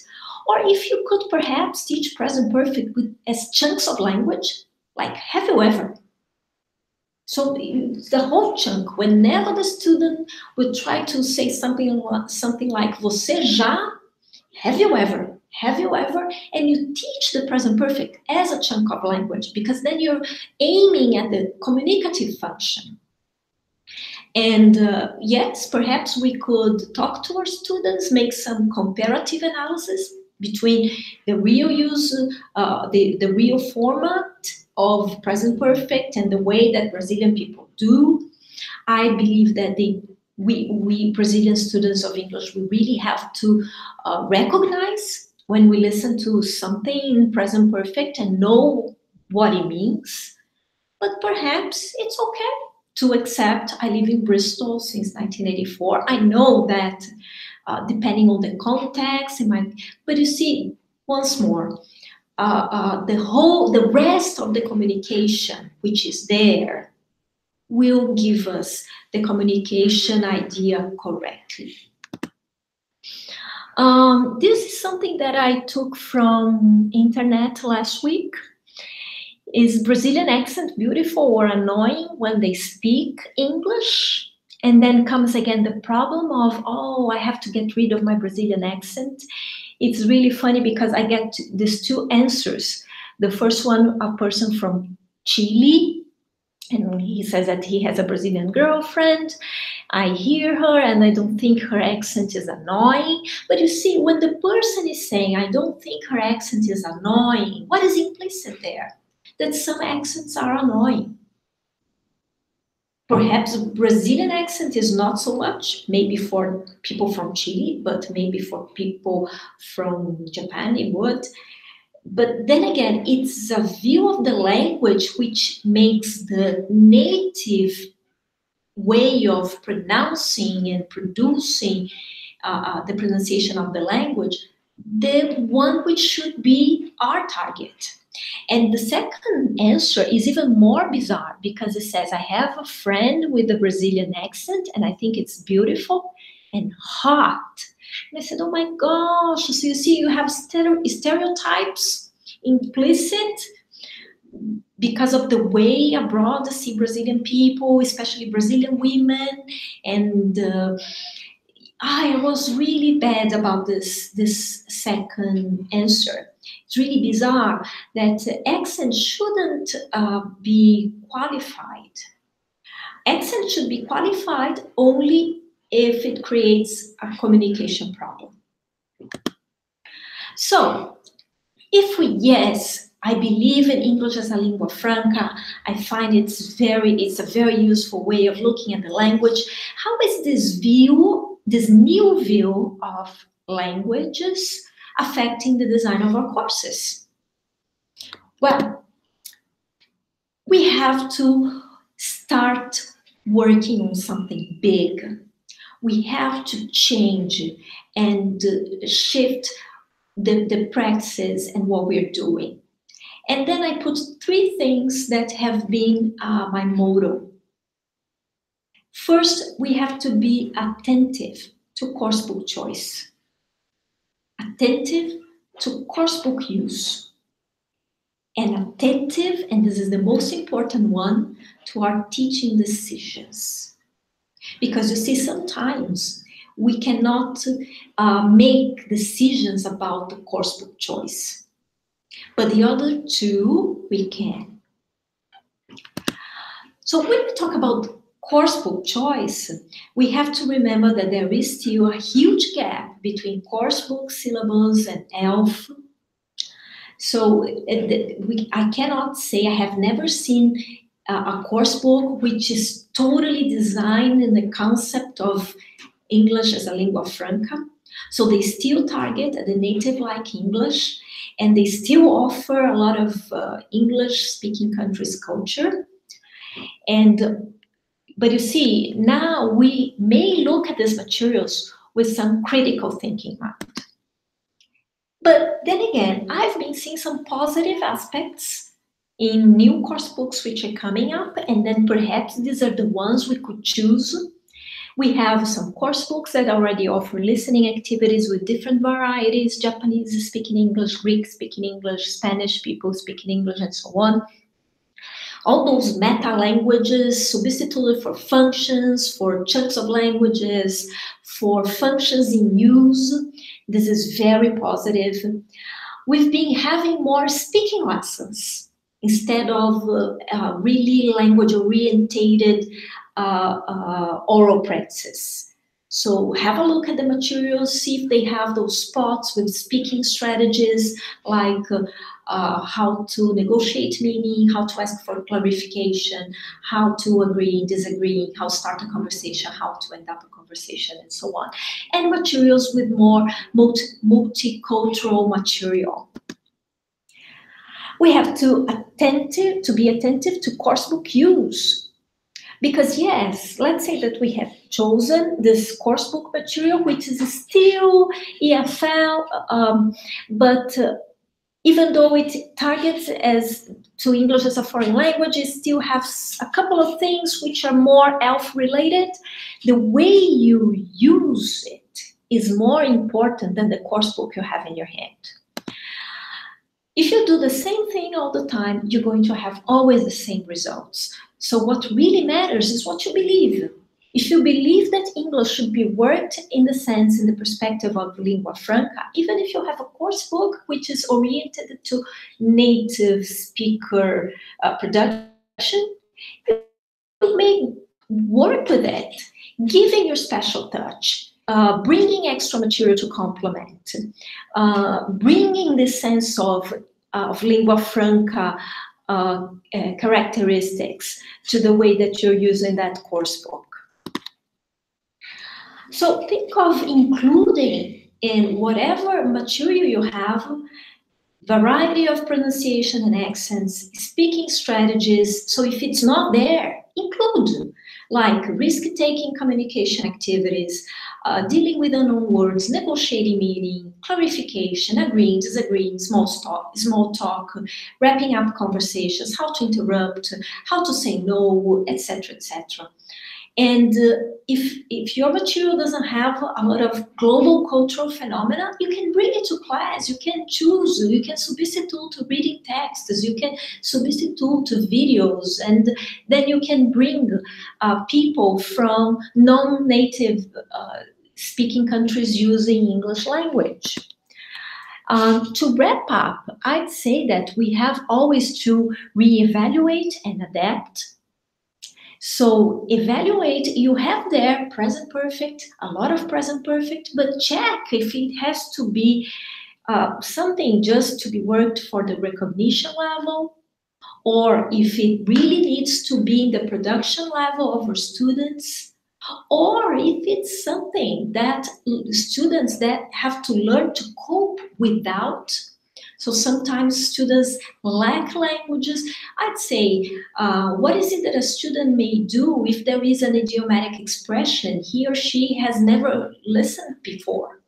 Or if you could perhaps teach present perfect as chunks of language, like have you ever? So the whole chunk, whenever the student will try to say something like você já, have you ever? Have you ever? And you teach the present perfect as a chunk of language, because then you're aiming at the communicative function. And yes, perhaps we could talk to our students, make some comparative analysis between the real use, the real format of present perfect and the way that Brazilian people do. I believe that we Brazilian students of English, we really have to recognize when we listen to something in present perfect and know what it means. But perhaps it's okay to accept I live in Bristol since 1984. I know that depending on the context, it might, but you see, once more, the rest of the communication, which is there, will give us the communication idea correctly. This is something that I took from internet last week. Is Brazilian accent beautiful or annoying when they speak English? And then comes again the problem of, oh, I have to get rid of my Brazilian accent. It's really funny because I get these 2 answers. The first one, a person from Chile, and he says that he has a Brazilian girlfriend. I hear her and I don't think her accent is annoying. But you see, when the person is saying, I don't think her accent is annoying, what is implicit there? That some accents are annoying. Perhaps Brazilian accent is not so much, maybe for people from Chile, but maybe for people from Japan it would. But then again, it's a view of the language which makes the native way of pronouncing and producing the pronunciation of the language, the one which should be our target. And the second answer is even more bizarre because it says, I have a friend with a Brazilian accent and I think it's beautiful and hot. And I said, oh my gosh, so you see, you have stereotypes implicit because of the way abroad they see Brazilian people, especially Brazilian women. And I was really bad about this second answer. It's really bizarre that accent shouldn't be qualified. Accent should be qualified only if it creates a communication problem. So, if we, yes, I believe in English as a lingua franca, I find it's a very useful way of looking at the language. How is this new view of languages affecting the design of our courses? Well, we have to start working on something big. We have to change and shift the practices and what we're doing. And then I put 3 things that have been my motto. First, we have to be attentive to coursebook choice, attentive to coursebook use, and attentive, and this is the most important one, to our teaching decisions. Because you see, sometimes we cannot make decisions about the coursebook choice, but the other 2 we can. So when we talk about coursebook choice, we have to remember that there is still a huge gap between coursebook syllabus and ELF. So I cannot say, I have never seen a coursebook which is totally designed in the concept of English as a lingua franca. So they still target the native-like English, and they still offer a lot of English-speaking countries' culture. But you see, now we may look at these materials with some critical thinking mind. But then again, I've been seeing some positive aspects in new course books which are coming up, and then perhaps these are the ones we could choose. We have some course books that already offer listening activities with different varieties, Japanese speaking English, Greek speaking English, Spanish people speaking English, and so on. All those meta languages substituted for functions, for chunks of languages, for functions in use. This is very positive. We've been having more speaking lessons instead of really language-orientated oral practices. So have a look at the materials, see if they have those spots with speaking strategies like how to negotiate meaning, how to ask for clarification, how to agree, disagree, how to start a conversation, how to end up a conversation, and so on. And materials with more multicultural material. We have to be attentive to coursebook use. Because yes, let's say that we have chosen this coursebook material, which is still EFL, but even though it targets to English as a foreign language, it still has a couple of things which are more ELF related. The way you use it is more important than the coursebook you have in your hand. If you do the same thing all the time, you're going to have always the same results. So what really matters is what you believe. If you believe that English should be worked in the perspective of lingua franca, even if you have a course book which is oriented to native speaker production, you may work with it. giving your special touch, bringing extra material to complement, bringing this sense of lingua franca characteristics to the way that you're using that course book. So think of including in whatever material you have, variety of pronunciation and accents, speaking strategies. So if it's not there, include, like risk-taking communication activities, dealing with unknown words, negotiating meaning, clarification, agreeing, disagreeing, small talk, wrapping up conversations, how to interrupt, how to say no, etc., etc. And if your material doesn't have a lot of global cultural phenomena, you can bring it to class. You can choose. You can substitute to reading texts. You can substitute to videos. And then you can bring people from non-native speaking countries using English language. To wrap up, I'd say that we have always to reevaluate and adapt. So evaluate, you have there present perfect, a lot of present perfect, but check if it has to be something just to be worked for the recognition level, or if it really needs to be in the production level of our students, or if it's something that students that have to learn to cope without. So sometimes students lack languages. I'd say, what is it that a student may do if there is an idiomatic expression he or she has never listened before?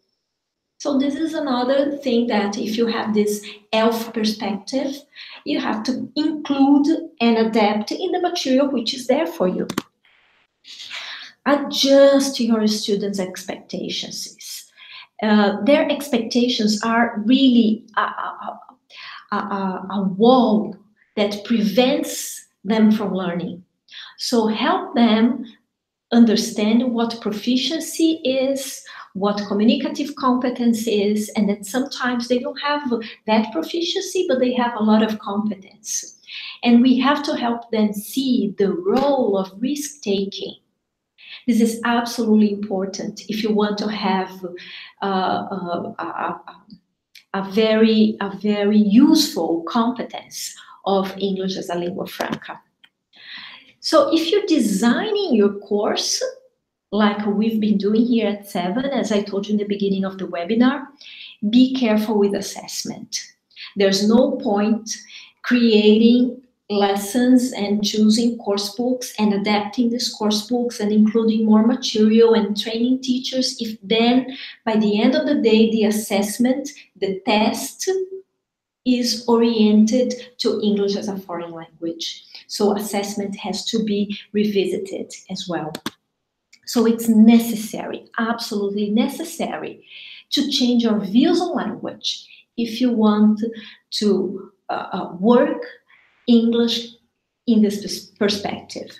So this is another thing that if you have this ELF perspective, you have to include and adapt in the material which is there for you. Adjust your students' expectations. Their expectations are really a wall that prevents them from learning. So help them understand what proficiency is, what communicative competence is, and that sometimes they don't have that proficiency, but they have a lot of competence. And we have to help them see the role of risk-taking. This is absolutely important if you want to have a very useful competence of English as a lingua franca. So if you're designing your course, like we've been doing here at Seven, as I told you in the beginning of the webinar, be careful with assessment. There's no point creating lessons and choosing course books and adapting these course books and including more material and training teachers if then by the end of the day the assessment, the test is oriented to English as a foreign language. So assessment has to be revisited as well. So it's necessary, absolutely necessary, to change your views on language if you want to work English in this perspective.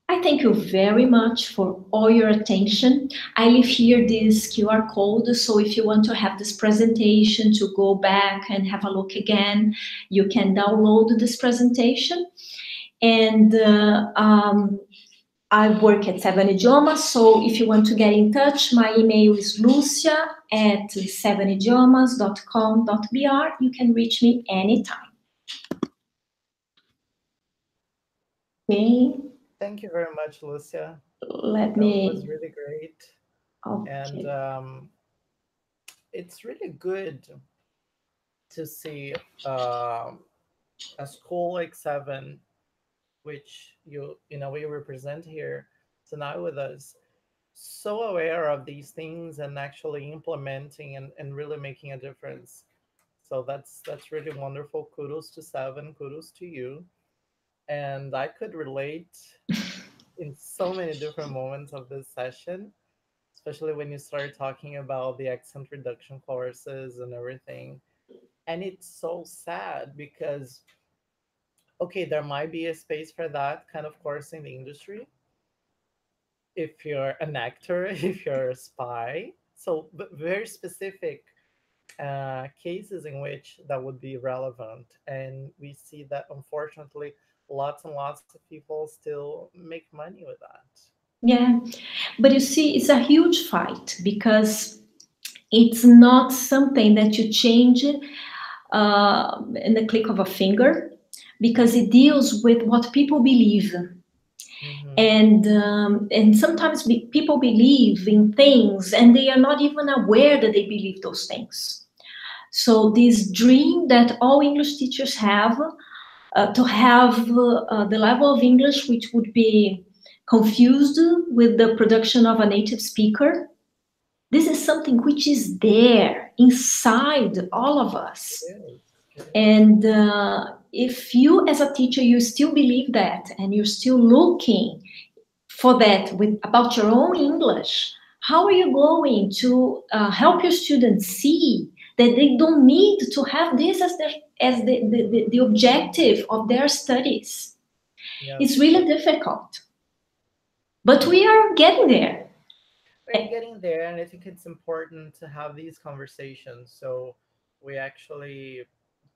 I thank you very much for all your attention. I leave here this QR code, so if you want to have this presentation to go back and have a look again, you can download this presentation. And I work at Seven Idiomas, so if you want to get in touch, my email is lucia@sevenidiomas.com.br. You can reach me anytime. Okay. Thank you very much, Lucia. That was really great. Okay. And it's really good to see a school like Seven, which you know we represent here tonight with us, so aware of these things and actually implementing and really making a difference. So that's really wonderful. Kudos to Seven, kudos to you. And I could relate in so many different moments of this session, especially when you start talking about the accent reduction courses and everything. And it's so sad because, okay, there might be a space for that kind of course in the industry if you're an actor, if you're a spy. So, but very specific cases in which that would be relevant. And we see that unfortunately, lots and lots of people still make money with that. Yeah, but you see, it's a huge fight because it's not something that you change in the click of a finger, because it deals with what people believe. And sometimes people believe in things and they are not even aware that they believe those things. So this dream that all English teachers have, to have the level of English which would be confused with the production of a native speaker, this is something which is there inside all of us. And if you as a teacher, you still believe that and you're still looking for that about your own English, how are you going to help your students see that they don't need to have this as the objective of their studies? Yes. It's really difficult. But we are getting there. We're getting there, and I think it's important to have these conversations so we actually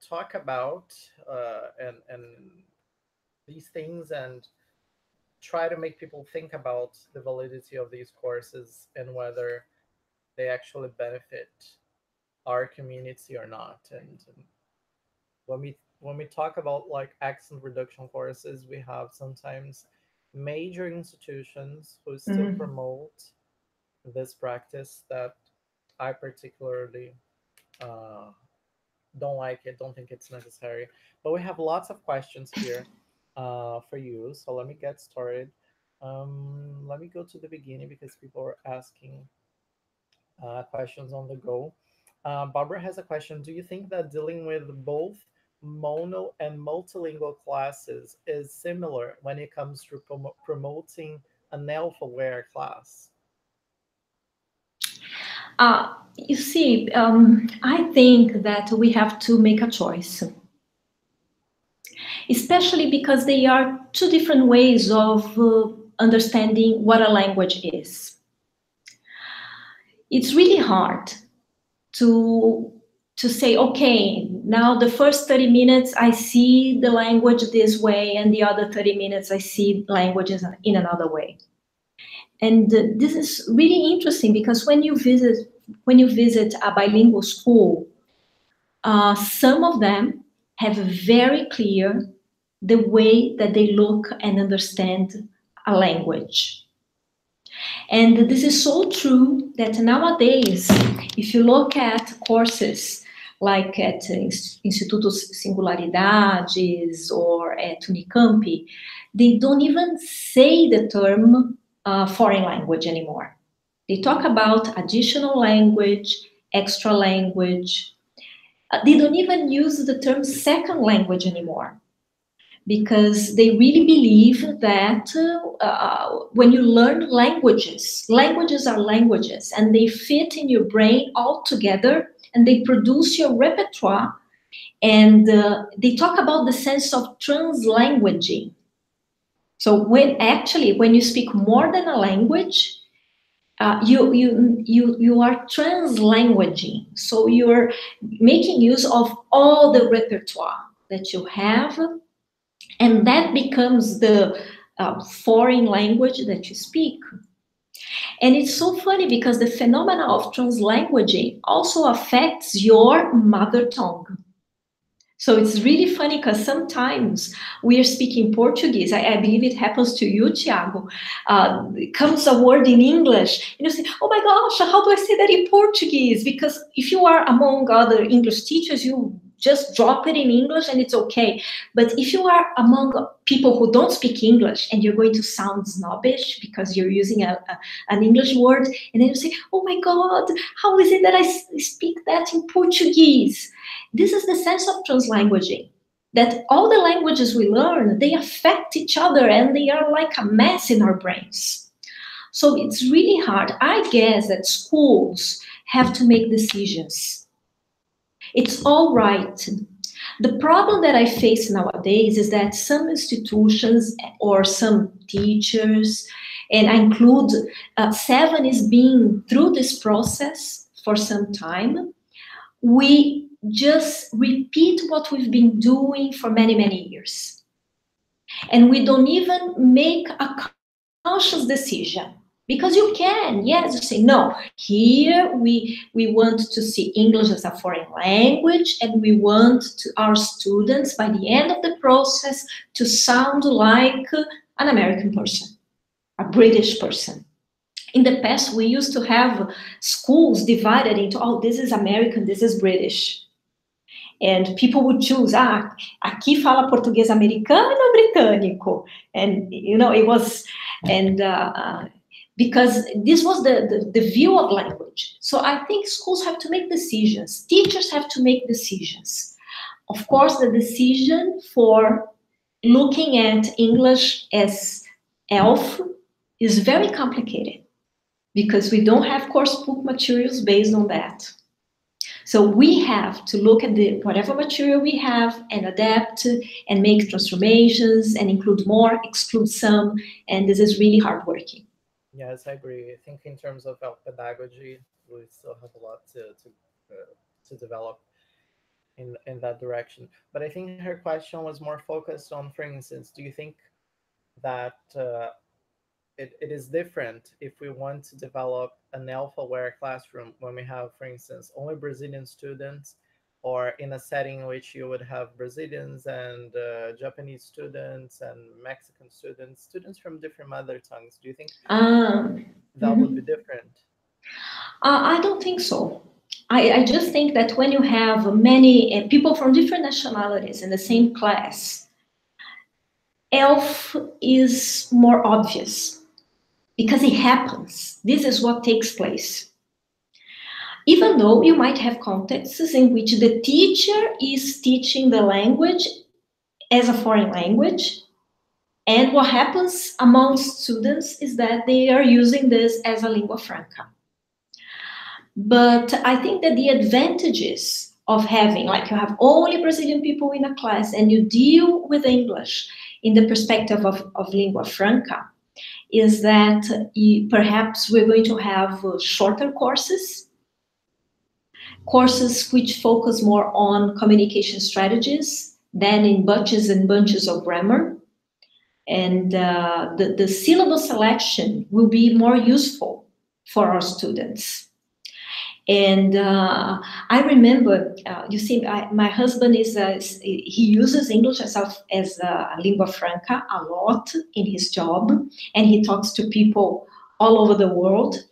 talk about and these things and try to make people think about the validity of these courses and whether they actually benefit our community or not. And when we talk about like accent reduction courses, we have sometimes major institutions who still promote this practice that I particularly don't like it, don't think it's necessary. But we have lots of questions here for you. So let me get started. Let me go to the beginning because people are asking questions on the go. Barbara has a question. Do you think that dealing with both mono and multilingual classes is similar when it comes to promoting an ELF-aware class? You see, I think that we have to make a choice, especially because they are two different ways of understanding what a language is. It's really hard to say, okay, now the first 30 minutes I see the language this way, and the other 30 minutes I see languages in another way. And this is really interesting because when you visit a bilingual school, some of them have very clear the way that they look and understand a language. And this is so true that nowadays, if you look at courses like at Instituto Singularidades or at Unicamp, they don't even say the term foreign language anymore. They talk about additional language, extra language. They don't even use the term second language anymore, because they really believe that when you learn languages are languages, and they fit in your brain all together, and they produce your repertoire. And they talk about the sense of translanguaging. So when you speak more than a language, you are translanguaging. So you're making use of all the repertoire that you have, and that becomes the foreign language that you speak. And it's so funny because the phenomena of translanguaging also affects your mother tongue. So it's really funny because sometimes we are speaking Portuguese. I believe it happens to you, Tiago. Comes a word in English, and you say, oh my gosh, how do I say that in Portuguese? Because if you are among other English teachers, you just drop it in English and it's okay. But if you are among people who don't speak English and you're going to sound snobbish because you're using an English word, and then you say, oh my God, how is it that I speak that in Portuguese? This is the sense of translanguaging, that all the languages we learn, they affect each other and they are like a mess in our brains. So it's really hard. I guess that schools have to make decisions. It's all right. The problem that I face nowadays is that some institutions or some teachers, and I include Seven is being through this process for some time, we just repeat what we've been doing for many, many years. And we don't even make a conscious decision. Because you can, yes, you say, no, here we want to see English as a foreign language, and we want our students, by the end of the process, to sound like an American person, a British person. In the past, we used to have schools divided into, oh, this is American, this is British. And people would choose, aqui fala português americano ou britânico? And, you know, it was, and because this was the view of language. So I think schools have to make decisions. Teachers have to make decisions. Of course, the decision for looking at English as ELF is very complicated because we don't have coursebook materials based on that. So we have to look at whatever material we have and adapt and make transformations and include more, exclude some, and this is really hardworking. Yes, I agree. I think in terms of pedagogy, we still have a lot to develop in that direction. But I think her question was more focused on, for instance, do you think that it is different if we want to develop an ELF-aware classroom when we have, for instance, only Brazilian students, or in a setting in which you would have Brazilians and Japanese students and Mexican students from different mother tongues? Do you think that would be different? I don't think so. I just think that when you have many people from different nationalities in the same class, ELF is more obvious because it happens. This is what takes place. Even though you might have contexts in which the teacher is teaching the language as a foreign language, and what happens among students is that they are using this as a lingua franca. But I think that the advantages of having, like you have only Brazilian people in a class and you deal with English in the perspective of lingua franca, is that perhaps we're going to have shorter courses which focus more on communication strategies than in bunches and bunches of grammar. And the syllabus selection will be more useful for our students. And I remember, you see, my husband he uses English as a lingua franca a lot in his job, and he talks to people all over the world.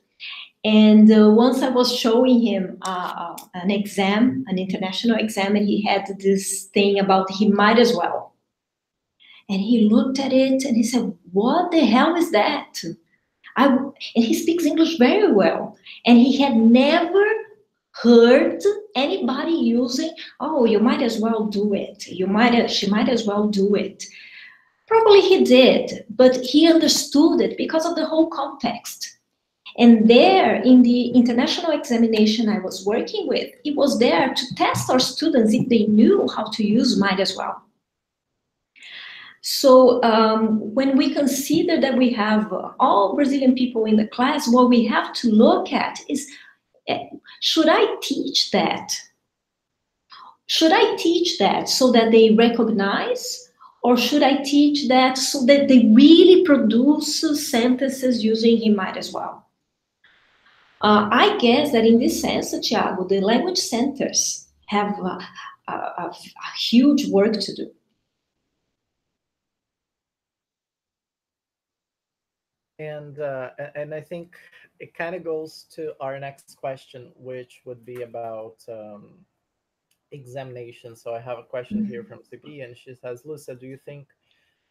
And once I was showing him an exam, an international exam, and he had this thing about he might as well. And he looked at it and he said, what the hell is that? And he speaks English very well. And he had never heard anybody using, oh, you might as well do it. She might as well do it. Probably he did, but he understood it because of the whole context. And there, in the international examination I was working with, it was there to test our students if they knew how to use might as well. So when we consider that we have all Brazilian people in the class, what we have to look at is, should I teach that? Should I teach that so that they recognize? Or should I teach that so that they really produce sentences using he might as well? I guess that in this sense, Thiago, the language centers have a huge work to do. And I think it kind of goes to our next question, which would be about examination. So I have a question here from CP, and she says, Lucia, do you think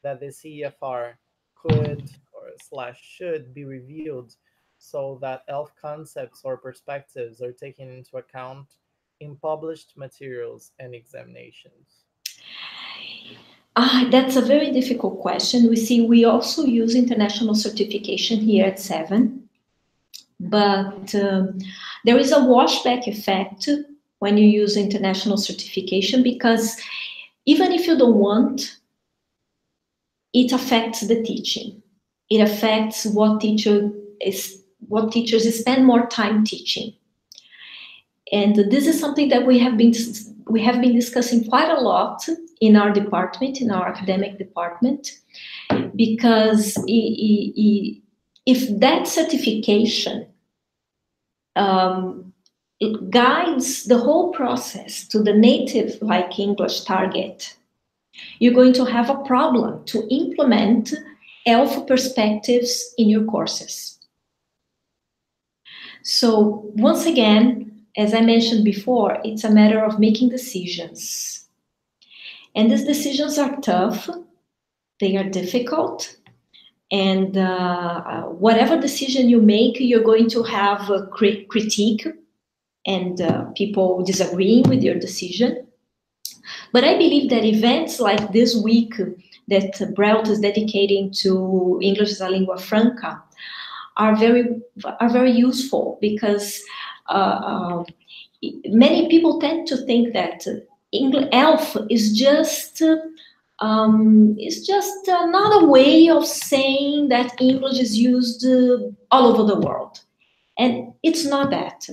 that the CEFR could or / should be reviewed so that ELF concepts or perspectives are taken into account in published materials and examinations? That's a very difficult question. We also use international certification here at Seven, but there is a washback effect when you use international certification, because even if you don't want, it affects the teaching. It affects what teachers spend more time teaching. And this is something that we have been discussing quite a lot in our department, in our academic department, because if that certification it guides the whole process to the native like English target, you're going to have a problem to implement ELF perspectives in your courses. So once again, as I mentioned before, it's a matter of making decisions. And these decisions are tough, they are difficult, and whatever decision you make, you're going to have a critique and people disagreeing with your decision. But I believe that events like this week that BrELT is dedicating to English as a lingua franca are very useful, because many people tend to think that ELF is just another way of saying that English is used all over the world, and it's not that.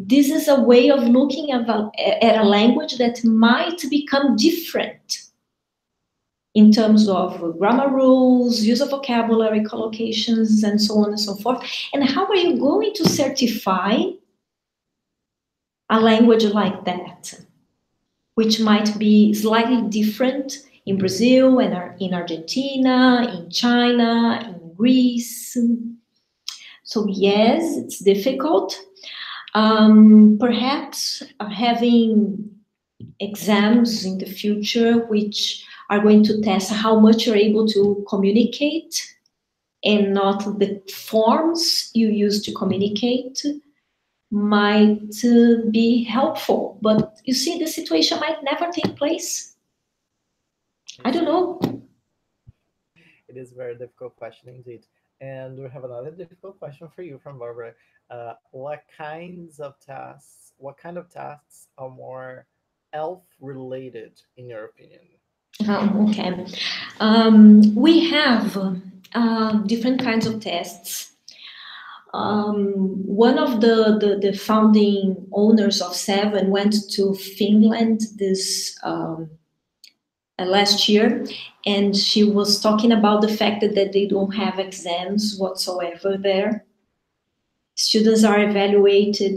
This is a way of looking at a language that might become different in terms of grammar rules, use of vocabulary, collocations, and so on and so forth. And how are you going to certify a language like that, which might be slightly different in Brazil and in Argentina, in China, in Greece? So yes, it's difficult. Perhaps having exams in the future which are going to test how much you're able to communicate and not the forms you use to communicate might be helpful. But you see, the situation might never take place. I don't know. It is a very difficult question indeed. And we have another difficult question for you from Barbara. What kind of tasks are more ELF related in your opinion? Okay. We have different kinds of tests. One of the founding owners of Seven went to Finland this last year, and she was talking about the fact that they don't have exams whatsoever there. Students are evaluated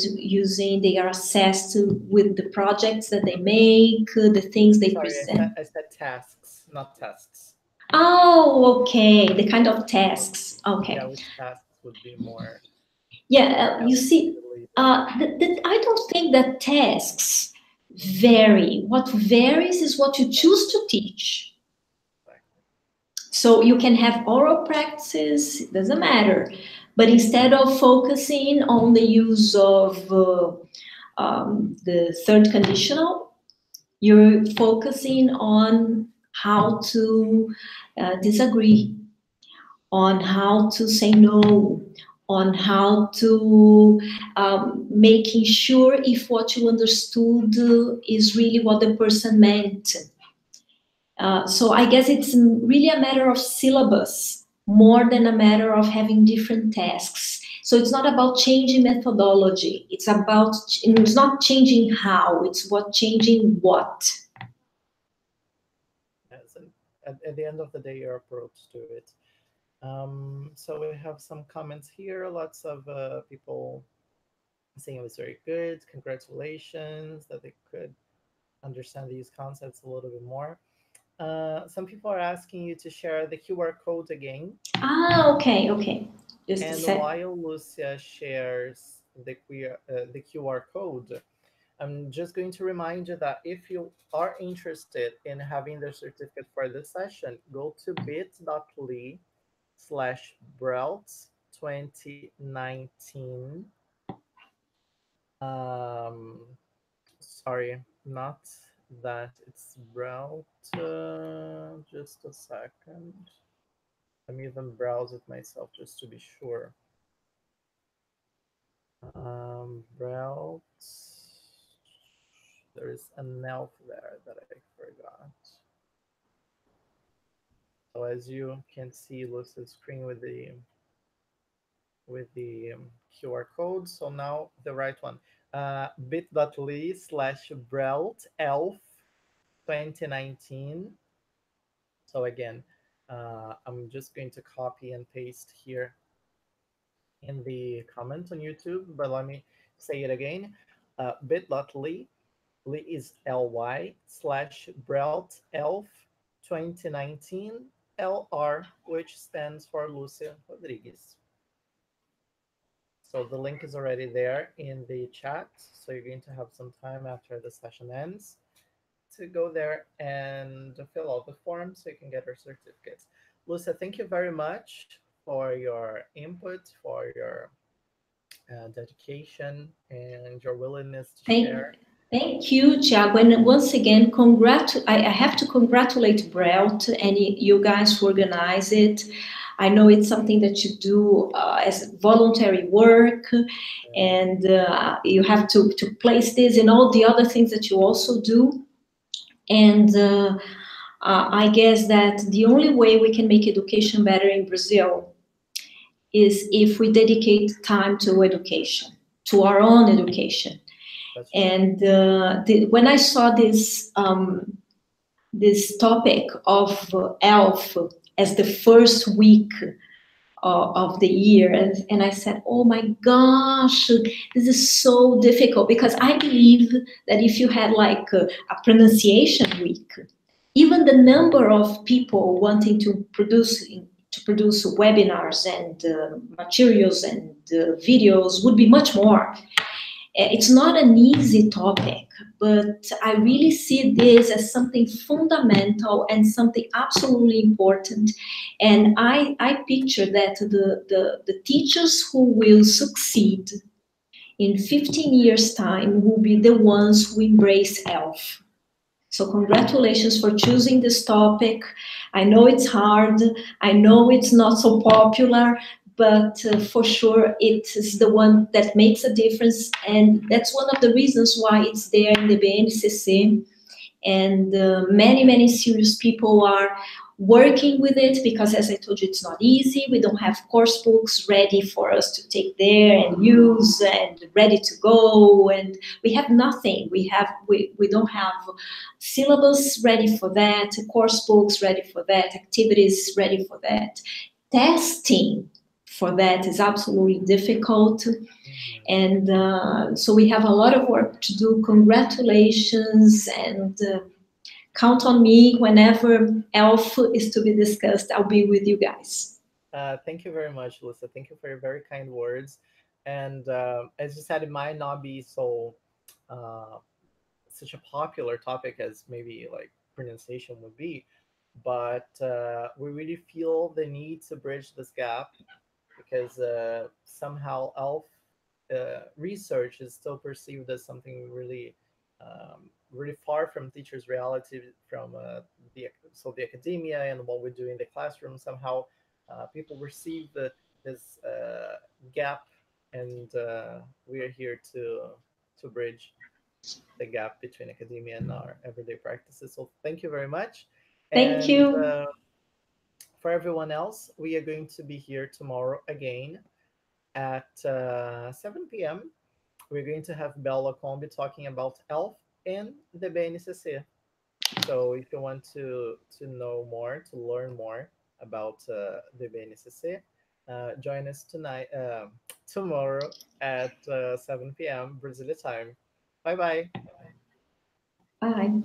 they are assessed with the projects that they make, the things they present. I said tasks, not tests. Oh, okay, the kind of tasks. Okay. Yeah, which tasks would be more? Yeah, you see, I don't think that tasks vary. What varies is what you choose to teach. So you can have oral practices, it doesn't matter. But instead of focusing on the use of the third conditional, you're focusing on how to disagree, on how to say no, on how to making sure if what you understood is really what the person meant. So I guess it's really a matter of syllabus more than a matter of having different tasks. So it's not about changing methodology. It's not changing how, it's changing what. Yes, and at the end of the day, your approach to it. So we have some comments here. Lots of people saying it was very good. Congratulations that they could understand these concepts a little bit more. Some people are asking you to share the QR code again. Okay. And while Lucia shares the QR code, I'm just going to remind you that if you are interested in having the certificate for this session, go to bit.ly/BrELT 2019. Sorry, not that. It's BrELT. Just a second. Let me even browse it myself just to be sure. BrELT. There is an ELF there that I forgot. So as you can see, Lucia's screen with the with the QR code. So now the right one, bit.ly/BrELT ELF 2019. So again, I'm just going to copy and paste here in the comment on YouTube, but let me say it again. Bit.ly, Ly is ly/BrELT ELF 2019 LR, which stands for Lucia Rodrigues. So the link is already there in the chat. So you're going to have some time after the session ends to go there and fill out the form so you can get our certificates. Lucia, thank you very much for your input, for your dedication, and your willingness to share. Thank you, Thiago. And once again, I have to congratulate BrELT and you guys who organize it. I know it's something that you do as voluntary work, and you have to place this and all the other things that you also do. And I guess that the only way we can make education better in Brazil is if we dedicate time to education, to our own education. And when I saw this this topic of ELF as the first week of the year, and I said, oh my gosh, this is so difficult, because I believe that if you had like a pronunciation week, even the number of people wanting to produce webinars and materials and videos would be much more. It's not an easy topic, but I really see this as something fundamental and something absolutely important. And I picture that the teachers who will succeed in 15 years' time will be the ones who embrace ELF. So congratulations for choosing this topic. I know it's hard. I know it's not so popular, but for sure it is the one that makes a difference. And that's one of the reasons why it's there in the BNCC. And many, many serious people are working with it, because as I told you, it's not easy. We don't have course books ready for us to take there and use and ready to go, and we have nothing. We don't have syllabus ready for that, course books ready for that, activities ready for that. Testing for that is absolutely difficult. And so we have a lot of work to do. Congratulations, and count on me whenever ELF is to be discussed. I'll be with you guys. Thank you very much, Lucia. Thank you for your very kind words. And as you said, it might not be so such a popular topic as maybe like pronunciation would be, but we really feel the need to bridge this gap, because somehow ELF research is still perceived as something really really far from teachers' reality, from the academia and what we do in the classroom. Somehow people perceive that this gap, and we are here to bridge the gap between academia and our everyday practices. So thank you very much. Thank you. For everyone else, we are going to be here tomorrow again at 7 p.m. We're going to have Bella Combi talking about ELF and the BNCC. So if you want to know more, to learn more about the BNCC, join us tomorrow at 7 p.m. Brazilian time. Bye-bye. Bye.